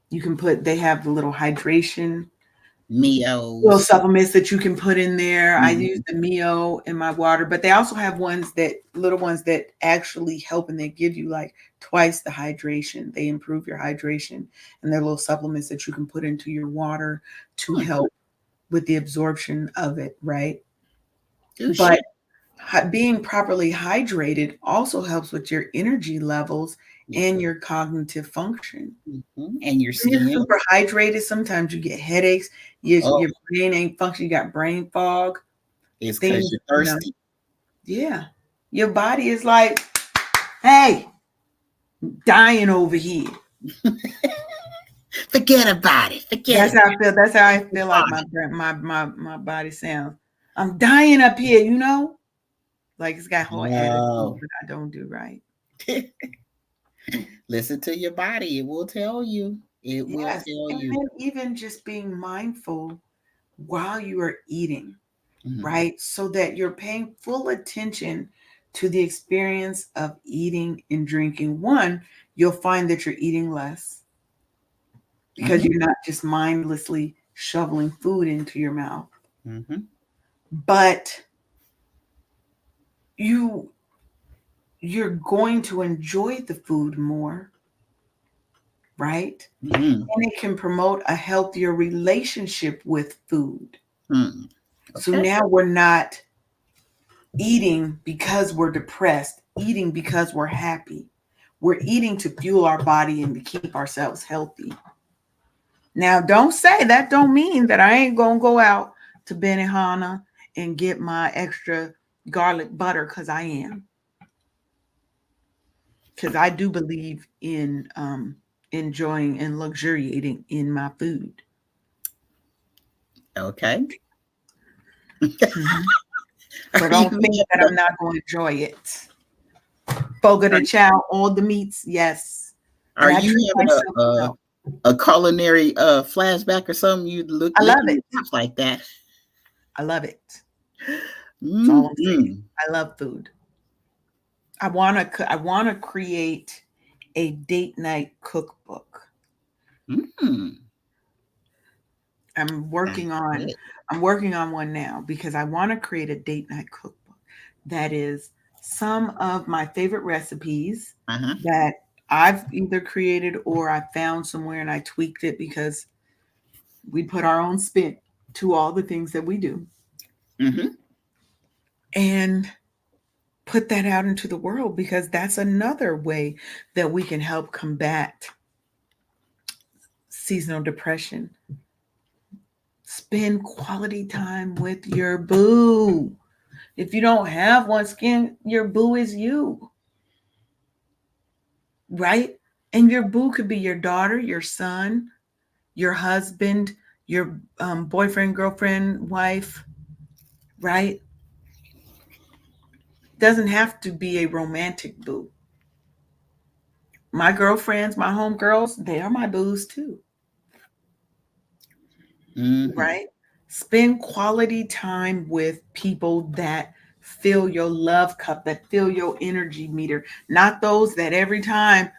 you can put. They have the little hydration little Meals. supplements that you can put in there. I use Mm-hmm. the Mio in my water, but they also have little ones that actually help and they give you like twice the hydration. They improve your hydration and they're little supplements that you can put into your water to Hmm. help with the absorption of it, right? Good But shit. being properly hydrated also helps with your energy levels and your cognitive function. Mm-hmm. And your When you're skin. super hydrated, sometimes you get headaches. Oh, Your brain ain't functioning. You got brain fog. it's because Things, you're you know, thirsty. yeah. Your body is like, hey, dying over here. Forget about it. Forget That's it. how I feel. That's how I Move feel like on. my body sounds. I'm dying up here, you know? Like it's got whole attitude, No. but I don't do right. Listen to your body. It will tell you. It will Yes. tell And you. then even just being mindful while you are eating, Mhm. right? So that you're paying full attention to the experience of eating and drinking. One, you'll find that you're eating less because Mhm. you're not just mindlessly shoveling food into your mouth, Mhm. but you you're going to enjoy the food more, right? Mhm. And it can promote a healthier relationship with food. Mhm. So Okay. now we're not eating because we're depressed, eating because we're happy. We're eating to fuel our body and to keep ourselves healthy. Now, don't say that don't mean that I ain't gonna go out to Benihana and get my extra garlic butter because I am. Because I do believe in enjoying and luxuriating in my food. Okay. Mhm. Are So you don't think mean that the I'm not going to enjoy it. Fogo de chao, all the meats, yes. Are And I you treat having myself well. a culinary flashback or something? You look I love licking your it. chops like that. I love it. That's all I'm saying. Mm-hmm. I love food. I wanna create a date night cookbook. Mm-hmm. I'm That's working on it. I'm working on one now because I want to create a date night cookbook that is some of my favorite recipes Uh-huh. that I've either created or I found somewhere and I tweaked it because we put our own spin to all the things that we do Mm-hmm. and put that out into the world because that's another way that we can help combat seasonal depression. Spend quality time with your boo. If you don't have one, skin, your boo is you, right? And your boo could be your daughter, your son, your husband, your boyfriend, girlfriend, wife, right? Doesn't have to be a romantic boo. My girlfriends, my homegirls, they are my boos too, Mm-hmm. right? Spend quality time with people that fill your love cup, that fill your energy meter, not those that every time,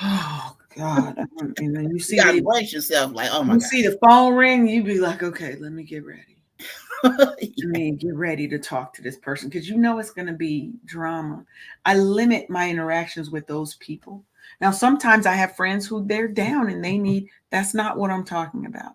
oh God, and then You gotta brace yourself, like, oh my you God. see the phone ring, you be like, okay, let me get ready. Let Yeah. me get ready to talk to this person because you know it's going to be drama. I limit my interactions with those people. Now, sometimes I have friends who they're down and they need, that's not what I'm talking about.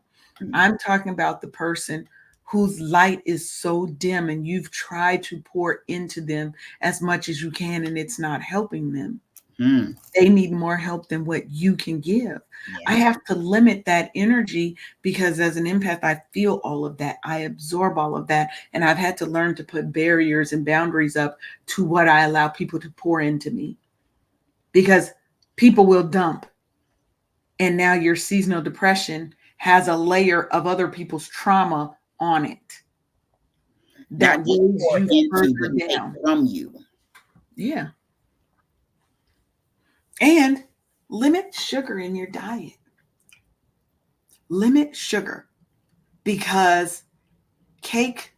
I'm talking about the person whose light is so dim and you've tried to pour into them as much as you can and it's not helping them. Mm. They need more help than what you can give. I Yeah. have to limit that energy because as an empath, I feel all of that. I absorb all of that. And I've had to learn to put barriers and boundaries up to what I allow people to pour into me because people will dump. And now your seasonal depression has a layer of other people's trauma on it that Not just weighs pour you into, but further take down. from you. Yeah. And limit sugar in your diet. Limit sugar because cake,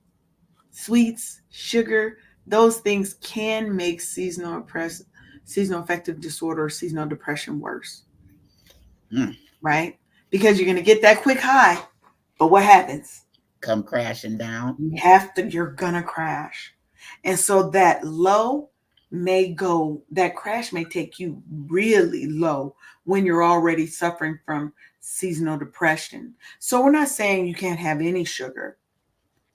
sweets, sugar, those things can make seasonal affective disorder or seasonal depression worse, Mm. right? Because you're going to get that quick high, but what happens? Come crashing down. You're going to crash. And so that low that crash may take you really low when you're already suffering from seasonal depression. So we're not saying you can't have any sugar.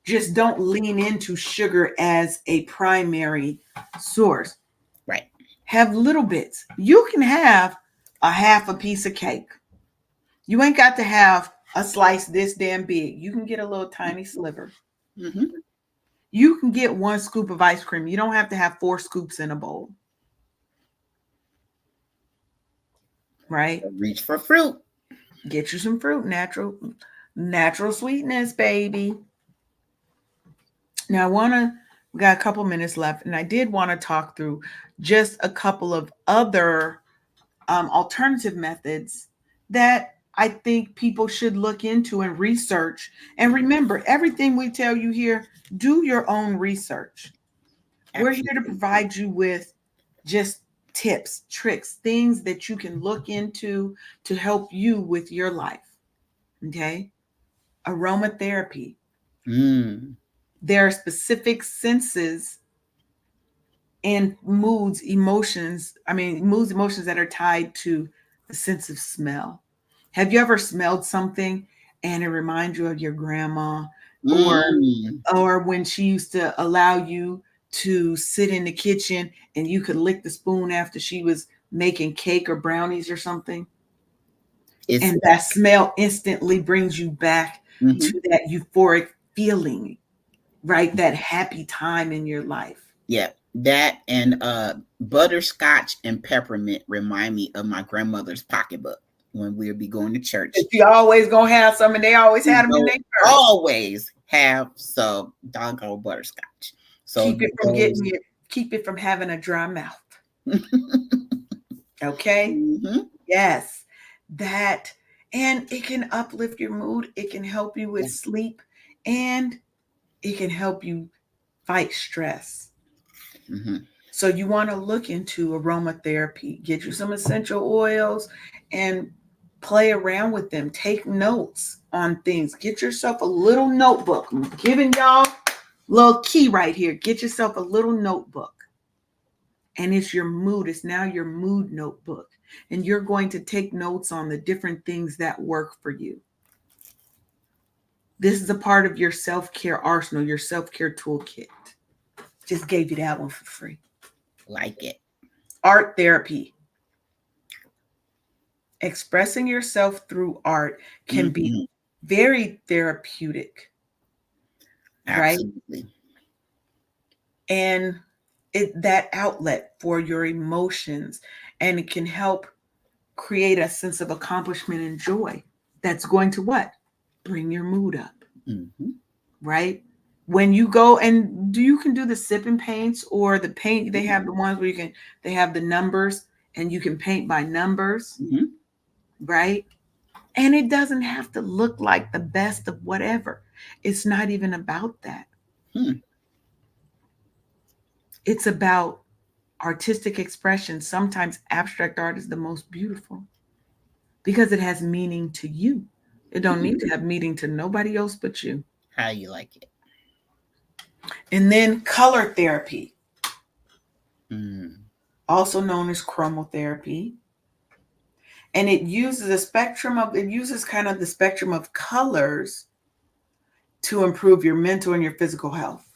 Just don't lean into sugar as a primary source. Right. Have little bits. You can have a half a piece of cake. You ain't got to have a slice this damn big. You can get a little tiny sliver. Mm-hmm. You can get one scoop of ice cream. You don't have to have 4 scoops in a bowl, right? Reach for fruit. Get you some fruit, natural sweetness, baby. Now we got a couple minutes left, and I did want to talk through just a couple of other alternative methods that I think people should look into and research. And remember, everything we tell you here, do your own research. We're here to Absolutely. provide you with just tips, tricks, things that you can look into to help you with your life. Okay. Aromatherapy. Mm. There are specific senses and moods, emotions that are tied to the sense of smell. Have you ever smelled something and it reminds you of your grandma or Mm. or when she used to allow you to sit in the kitchen and you could lick the spoon after she was making cake or brownies or something? It's And that smell instantly brings you back mm-hmm. to that euphoric feeling, right? That happy time in your life. Yeah. That and butterscotch and peppermint remind me of my grandmother's pocketbook when we'll be going to church. You always gonna have some, and they always We had them in will their purse. always have some doggone butterscotch. So Keep it from those getting you. Keep it from having a dry mouth. Okay. Mm-hmm. Yes. That, and it can uplift your mood. It can help you with Yeah. sleep, and it can help you fight stress. Mm-hmm. So you want to look into aromatherapy, get you some essential oils and play around with them. Take notes on things. Get yourself a little notebook. I'm giving y'all a little key right here. Get yourself a little notebook. And it's your mood. It's now your mood notebook. And you're going to take notes on the different things that work for you. This is a part of your self-care arsenal, your self-care toolkit. Just gave you that one for free. Like it. Art therapy. Expressing yourself through art can be Mm-hmm. very therapeutic, right? Absolutely. And that outlet for your emotions, and it can help create a sense of accomplishment and joy that's going to what? Bring your mood up, Mm-hmm. right? When you go and you can do the sipping paints or the paint, they have the ones where they have the numbers and you can paint by numbers, Mm-hmm. right? And it doesn't have to look like the best of whatever. It's not even about that. Hmm. It's about artistic expression. Sometimes abstract art is the most beautiful because it has meaning to you. It don't need to have meaning to nobody else but you. How you like it? And then color therapy, Mm. also known as chromotherapy. And it uses kind of the spectrum of colors to improve your mental and your physical health.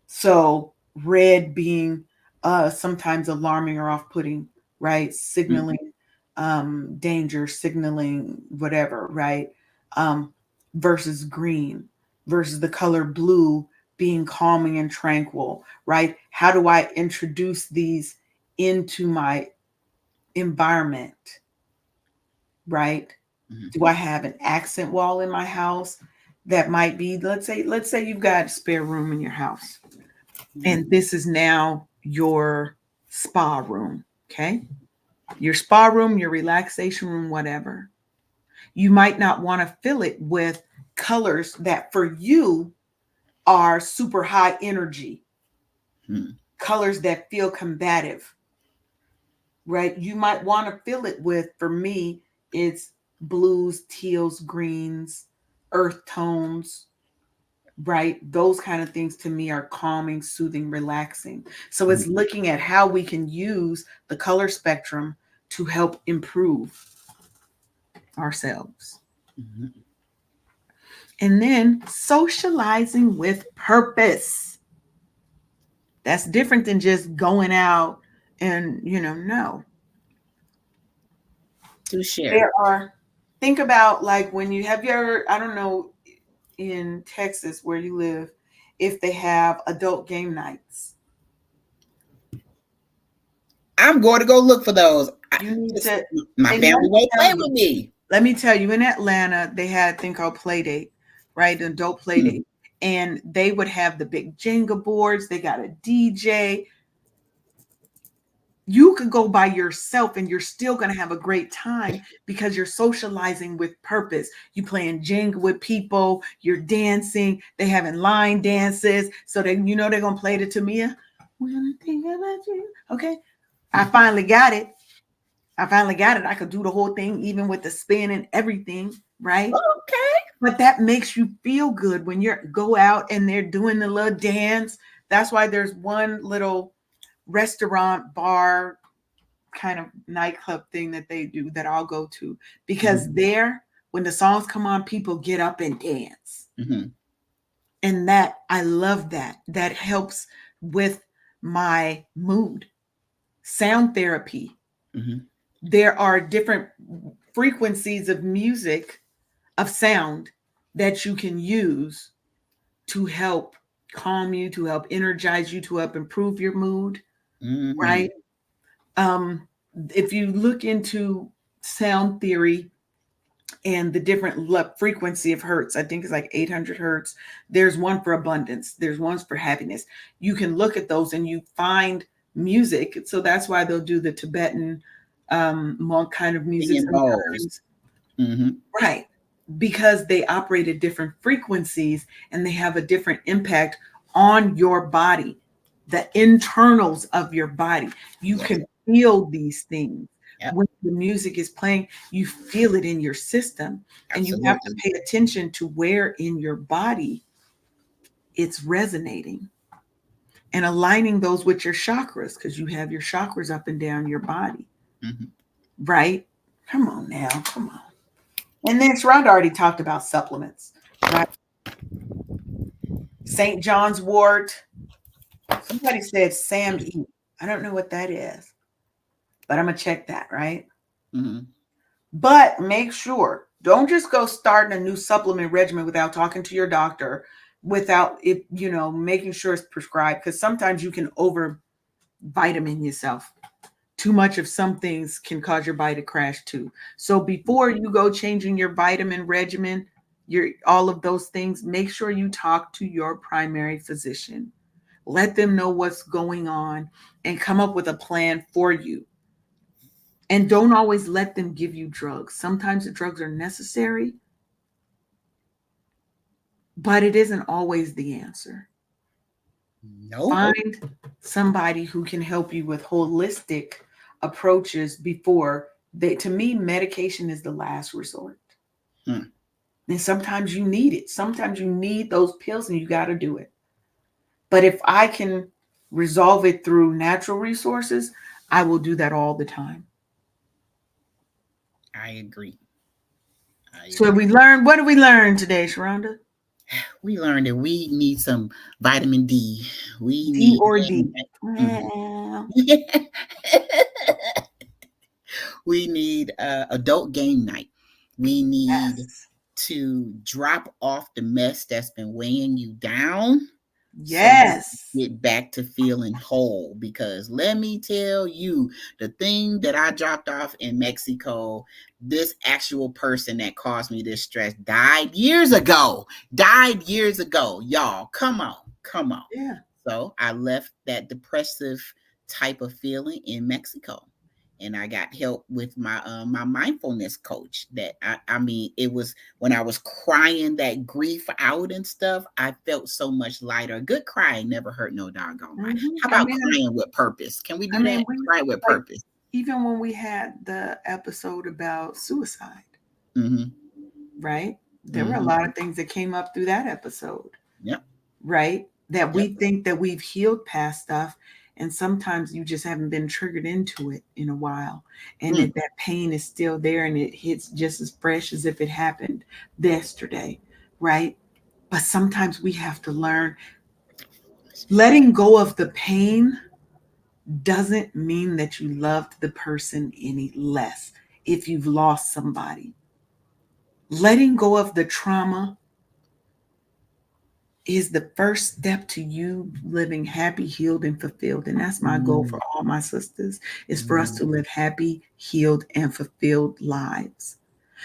So red being sometimes alarming or off-putting, right? Mm-hmm. Signaling danger, signaling whatever, right? Um, versus green, versus the color blue being calming and tranquil, right? How do I introduce these into my environment, right? Do I have an accent wall in my house that might be, let's say you've got a spare room in your house Mm-hmm. and this is now your spa room, okay? Your spa room, your relaxation room, whatever. You might not want to fill it with colors that for you are super high energy, Mm-hmm. colors that feel combative, right? You might want to fill it with, for me, it's blues, teals, greens, earth tones, right? Those kind of things to me are calming, soothing, relaxing. So it's looking at how we can use the color spectrum to help improve ourselves. Mm-hmm. And then socializing with purpose. That's different than just going out and, no. To share. There are, think about like when you ever, I don't know, in Texas where you live, if they have adult game nights. I'm going to go look for those. You need Listen, to, my and let family me won't tell play you, with me. in Atlanta, they had a thing called Play Date, right? An adult play Hmm. date. And they would have the big Jenga boards, they got a DJ. You could go by yourself and you're still going to have a great time because you're socializing with purpose. You playing Jenga with people, you're dancing, they having line dances. So they, they're going to play the Tamia. When I think about you. Okay. I finally got it. I could do the whole thing, even with the spin and everything, right? Okay. But that makes you feel good when you go out and they're doing the little dance. That's why there's one little restaurant, bar, kind of nightclub thing that they do that I'll go to, because Mm-hmm. there, when the songs come on, people get up and dance. Mm-hmm. And that, I love that. That helps with my mood. Sound therapy. Mm-hmm. There are different frequencies of music, of sound that you can use to help calm you, to help energize you, to help improve your mood, Mm-hmm. right? Um, if you look into sound theory and the different frequency of hertz, I think it's like 800 hertz. There's one for abundance, there's ones for happiness. You can look at those and you find music. So that's why they'll do the Tibetan monk kind of music Singing bowls. sometimes. Mm-hmm. Right. Because they operate at different frequencies and they have a different impact on your body, the internals of your body. You Yes. can feel these things. Yep. When the music is playing, you feel it in your system, and you have to Absolutely. pay attention to where in your body it's resonating and aligning those with your chakras because you have your chakras up and down your body, Mm-hmm. right? Come on now, come on. And then Sharonda already talked about supplements, right? St. John's wort. Somebody said Sam E. I don't know what that is, but I'm gonna check that, right? Mm-hmm. But make sure, don't just go starting a new supplement regimen without talking to your doctor, without it, making sure it's prescribed. Because sometimes you can over vitamin yourself. Too much of some things can cause your body to crash too. So before you go changing your vitamin regimen, your all of those things, make sure you talk to your primary physician. Let them know what's going on and come up with a plan for you. And don't always let them give you drugs. Sometimes the drugs are necessary, but it isn't always the answer. Nope. Find somebody who can help you with holistic approaches before they, to me, medication is the last resort. Hmm. And sometimes you need it. Sometimes you need those pills and you got to do it. But if I can resolve it through natural resources, I will do that all the time. I agree. I So agree. we learned, what did we learn today, Sharonda? We learned that we need some vitamin D. We D need. or D? Mhm. Well, We need adult game night. We need yes. to drop off the mess that's been weighing you down so you Yes. get back to feeling whole. Because let me tell you, the thing that I dropped off in Mexico, this actual person that caused me this stress died years ago. Died years ago. Y'all, come on. Come on. Yeah. So I left that depressive type of feeling in Mexico. And I got help with my mindfulness coach. That I mean, it was when I was crying that grief out and stuff, I felt so much lighter. A good cry never hurt no doggone body. Mhm. How I about mean, crying with purpose? Can we I do mean, that? we Cry with like purpose. even when we had the episode about suicide, Mm-hmm. right? There were a Mm-hmm. lot of things that came up through that episode, Yep. right? That Yep. we think that we've healed past stuff, and sometimes you just haven't been triggered into it in a while, and Mm. that pain is still there, and it hits just as fresh as if it happened yesterday, right? But sometimes we have to learn letting go of the pain doesn't mean that you loved the person any less if you've lost somebody. Letting go of the trauma is the first step to you living happy, healed, and fulfilled. And that's my goal for Mm. all my sisters, is for us Mm. to live happy, healed, and fulfilled lives.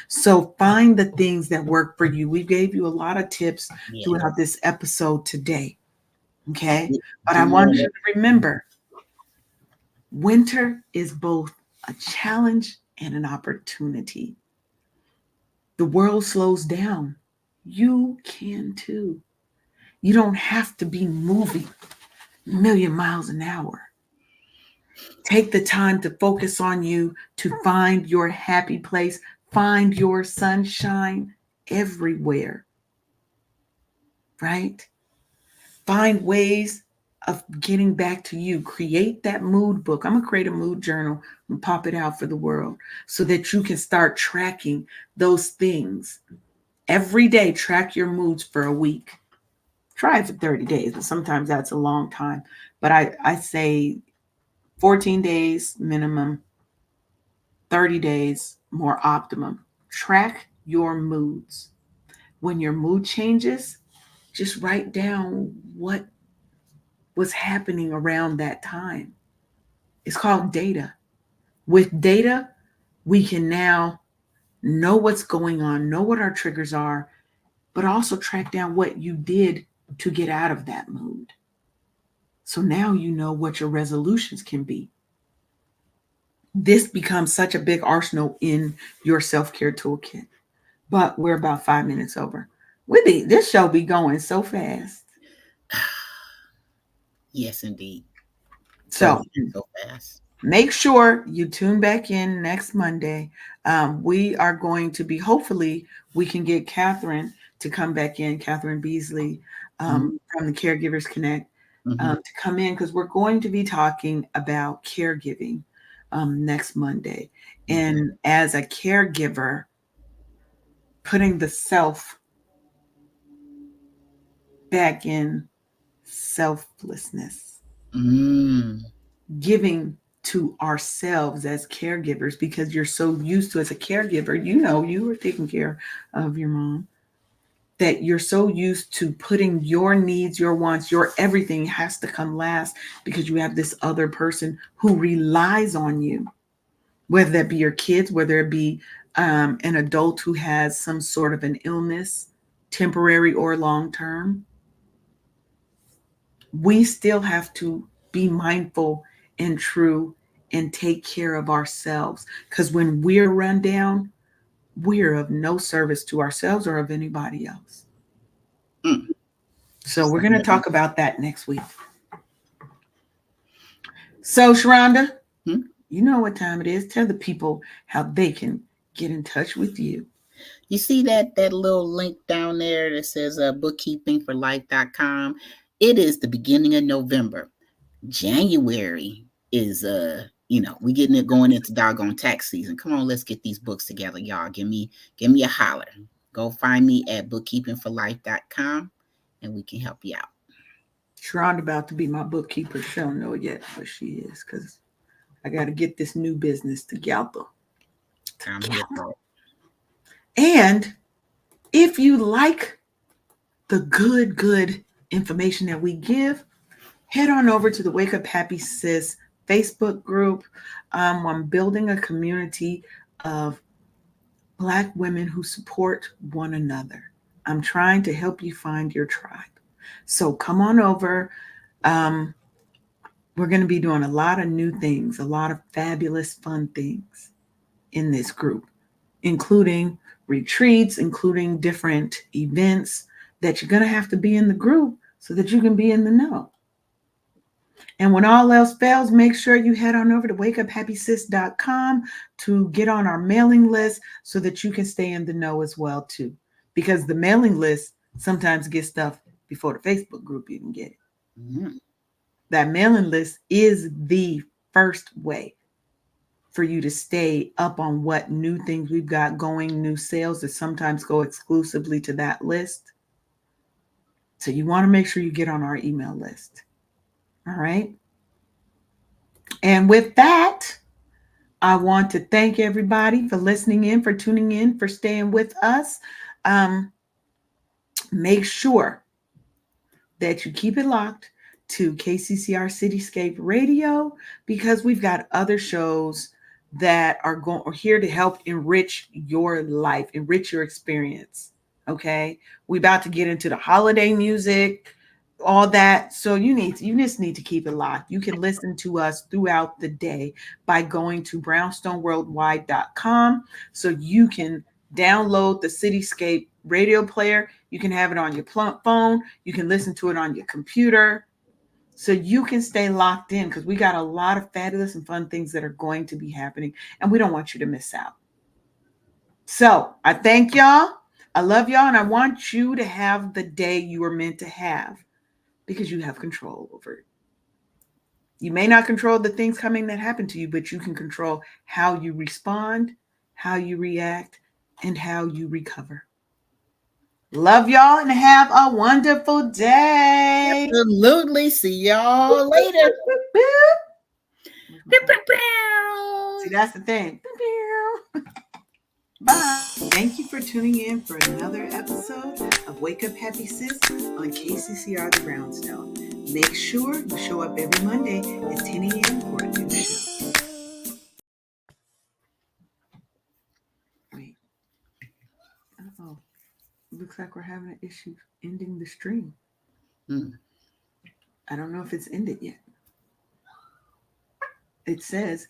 So find the things that work for you. We gave you a lot of tips Yeah. throughout this episode today. Okay. But Do I more want of you that. to remember winter is both a challenge and an opportunity. The world slows down. You can too. You don't have to be moving a million miles an hour. Take the time to focus on you, to find your happy place, find your sunshine everywhere, right? Find ways of getting back to you. Create that mood book. I'm going to create a mood journal and pop it out for the world so that you can start tracking those things. Every day, track your moods for a week. Try it for 30 days, but sometimes that's a long time. But I say 14 days minimum, 30 days more optimum. Track your moods. When your mood changes, just write down what was happening around that time. It's called data. With data, we can now know what's going on, know what our triggers are, but also track down what you did to get out of that mood. So now you know what your resolutions can be. This becomes such a big arsenal in your self-care toolkit. But we're about 5 minutes over. This show be going so fast. Yes, indeed. So So fast. make sure you tune back in next Monday. We are going to be, hopefully, we can get Catherine to come back in, Catherine Beasley from the Caregivers Connect, Mm-hmm. to come in because we're going to be talking about caregiving next Monday. Mm-hmm. And as a caregiver, putting the self back in selflessness, Mm. giving to ourselves as caregivers because you're so used to, as a caregiver, you were taking care of your mom, that you're so used to putting your needs, your wants, your everything has to come last because you have this other person who relies on you, whether that be your kids, whether it be an adult who has some sort of an illness, temporary or long term. We still have to be mindful and true and take care of ourselves, because when we're run down, we're of no service to ourselves or of anybody else. Mm. So we're going to talk about that next week. So Sharonda, Hmm? you know what time it is. Tell the people how they can get in touch with you. You see that little link down there that says bookkeepingforlife.com? It is the beginning of November. January is we getting it going into doggone tax season. Come on, let's get these books together, y'all. Give me a holler. Go find me at bookkeepingforlife.com and we can help you out. Sharonda about to be my bookkeeper. She don't know it yet, but she is, because I got to get this new business together. I'm here for it. And if you like the good information that we give, head on over to the Wake Up Happy Sis Facebook group. I'm building a community of Black women who support one another. I'm trying to help you find your tribe. So come on over. Um, we're going to be doing a lot of new things, a lot of fabulous, fun things in this group, including retreats, including different events that you're going to have to be in the group so that you can be in the know. And when all else fails, make sure you head on over to wakeuphappysis.com to get on our mailing list so that you can stay in the know as well too. Because the mailing list sometimes gets stuff before the Facebook group even get it. Mm-hmm. That mailing list is the first way for you to stay up on what new things we've got going, new sales that sometimes go exclusively to that list. So you want to make sure you get on our email list. All right. And with that, I want to thank everybody for listening in, for tuning in, for staying with us. Um, Make sure that you keep it locked to KCCR Cityscape Radio, because we've got other shows that are here to help enrich your life, enrich your experience. Okay, we about to get into the holiday music, all that. So you just need to keep it locked. You can listen to us throughout the day by going to brownstoneworldwide.com, so you can download the Cityscape radio player. You can have it on your phone. You can listen to it on your computer, so you can stay locked in, because we got a lot of fabulous and fun things that are going to be happening, and we don't want you to miss out. So I thank y'all. I love y'all, and I want you to have the day you were meant to have, because you have control over it. You may not control the things coming that happen to you, but you can control how you respond, how you react, and how you recover. Love y'all and have a wonderful day. Absolutely. See y'all later. See, that's the thing. Bye. Thank you for tuning in for another episode of Wake Up Happy Sis on KCCR The Brownstone. Make sure you show up every Monday at 10 a.m. for a new show. Wait. Uh-oh. Looks like we're having an issue ending the stream. Mm. I don't know if it's ended yet. It says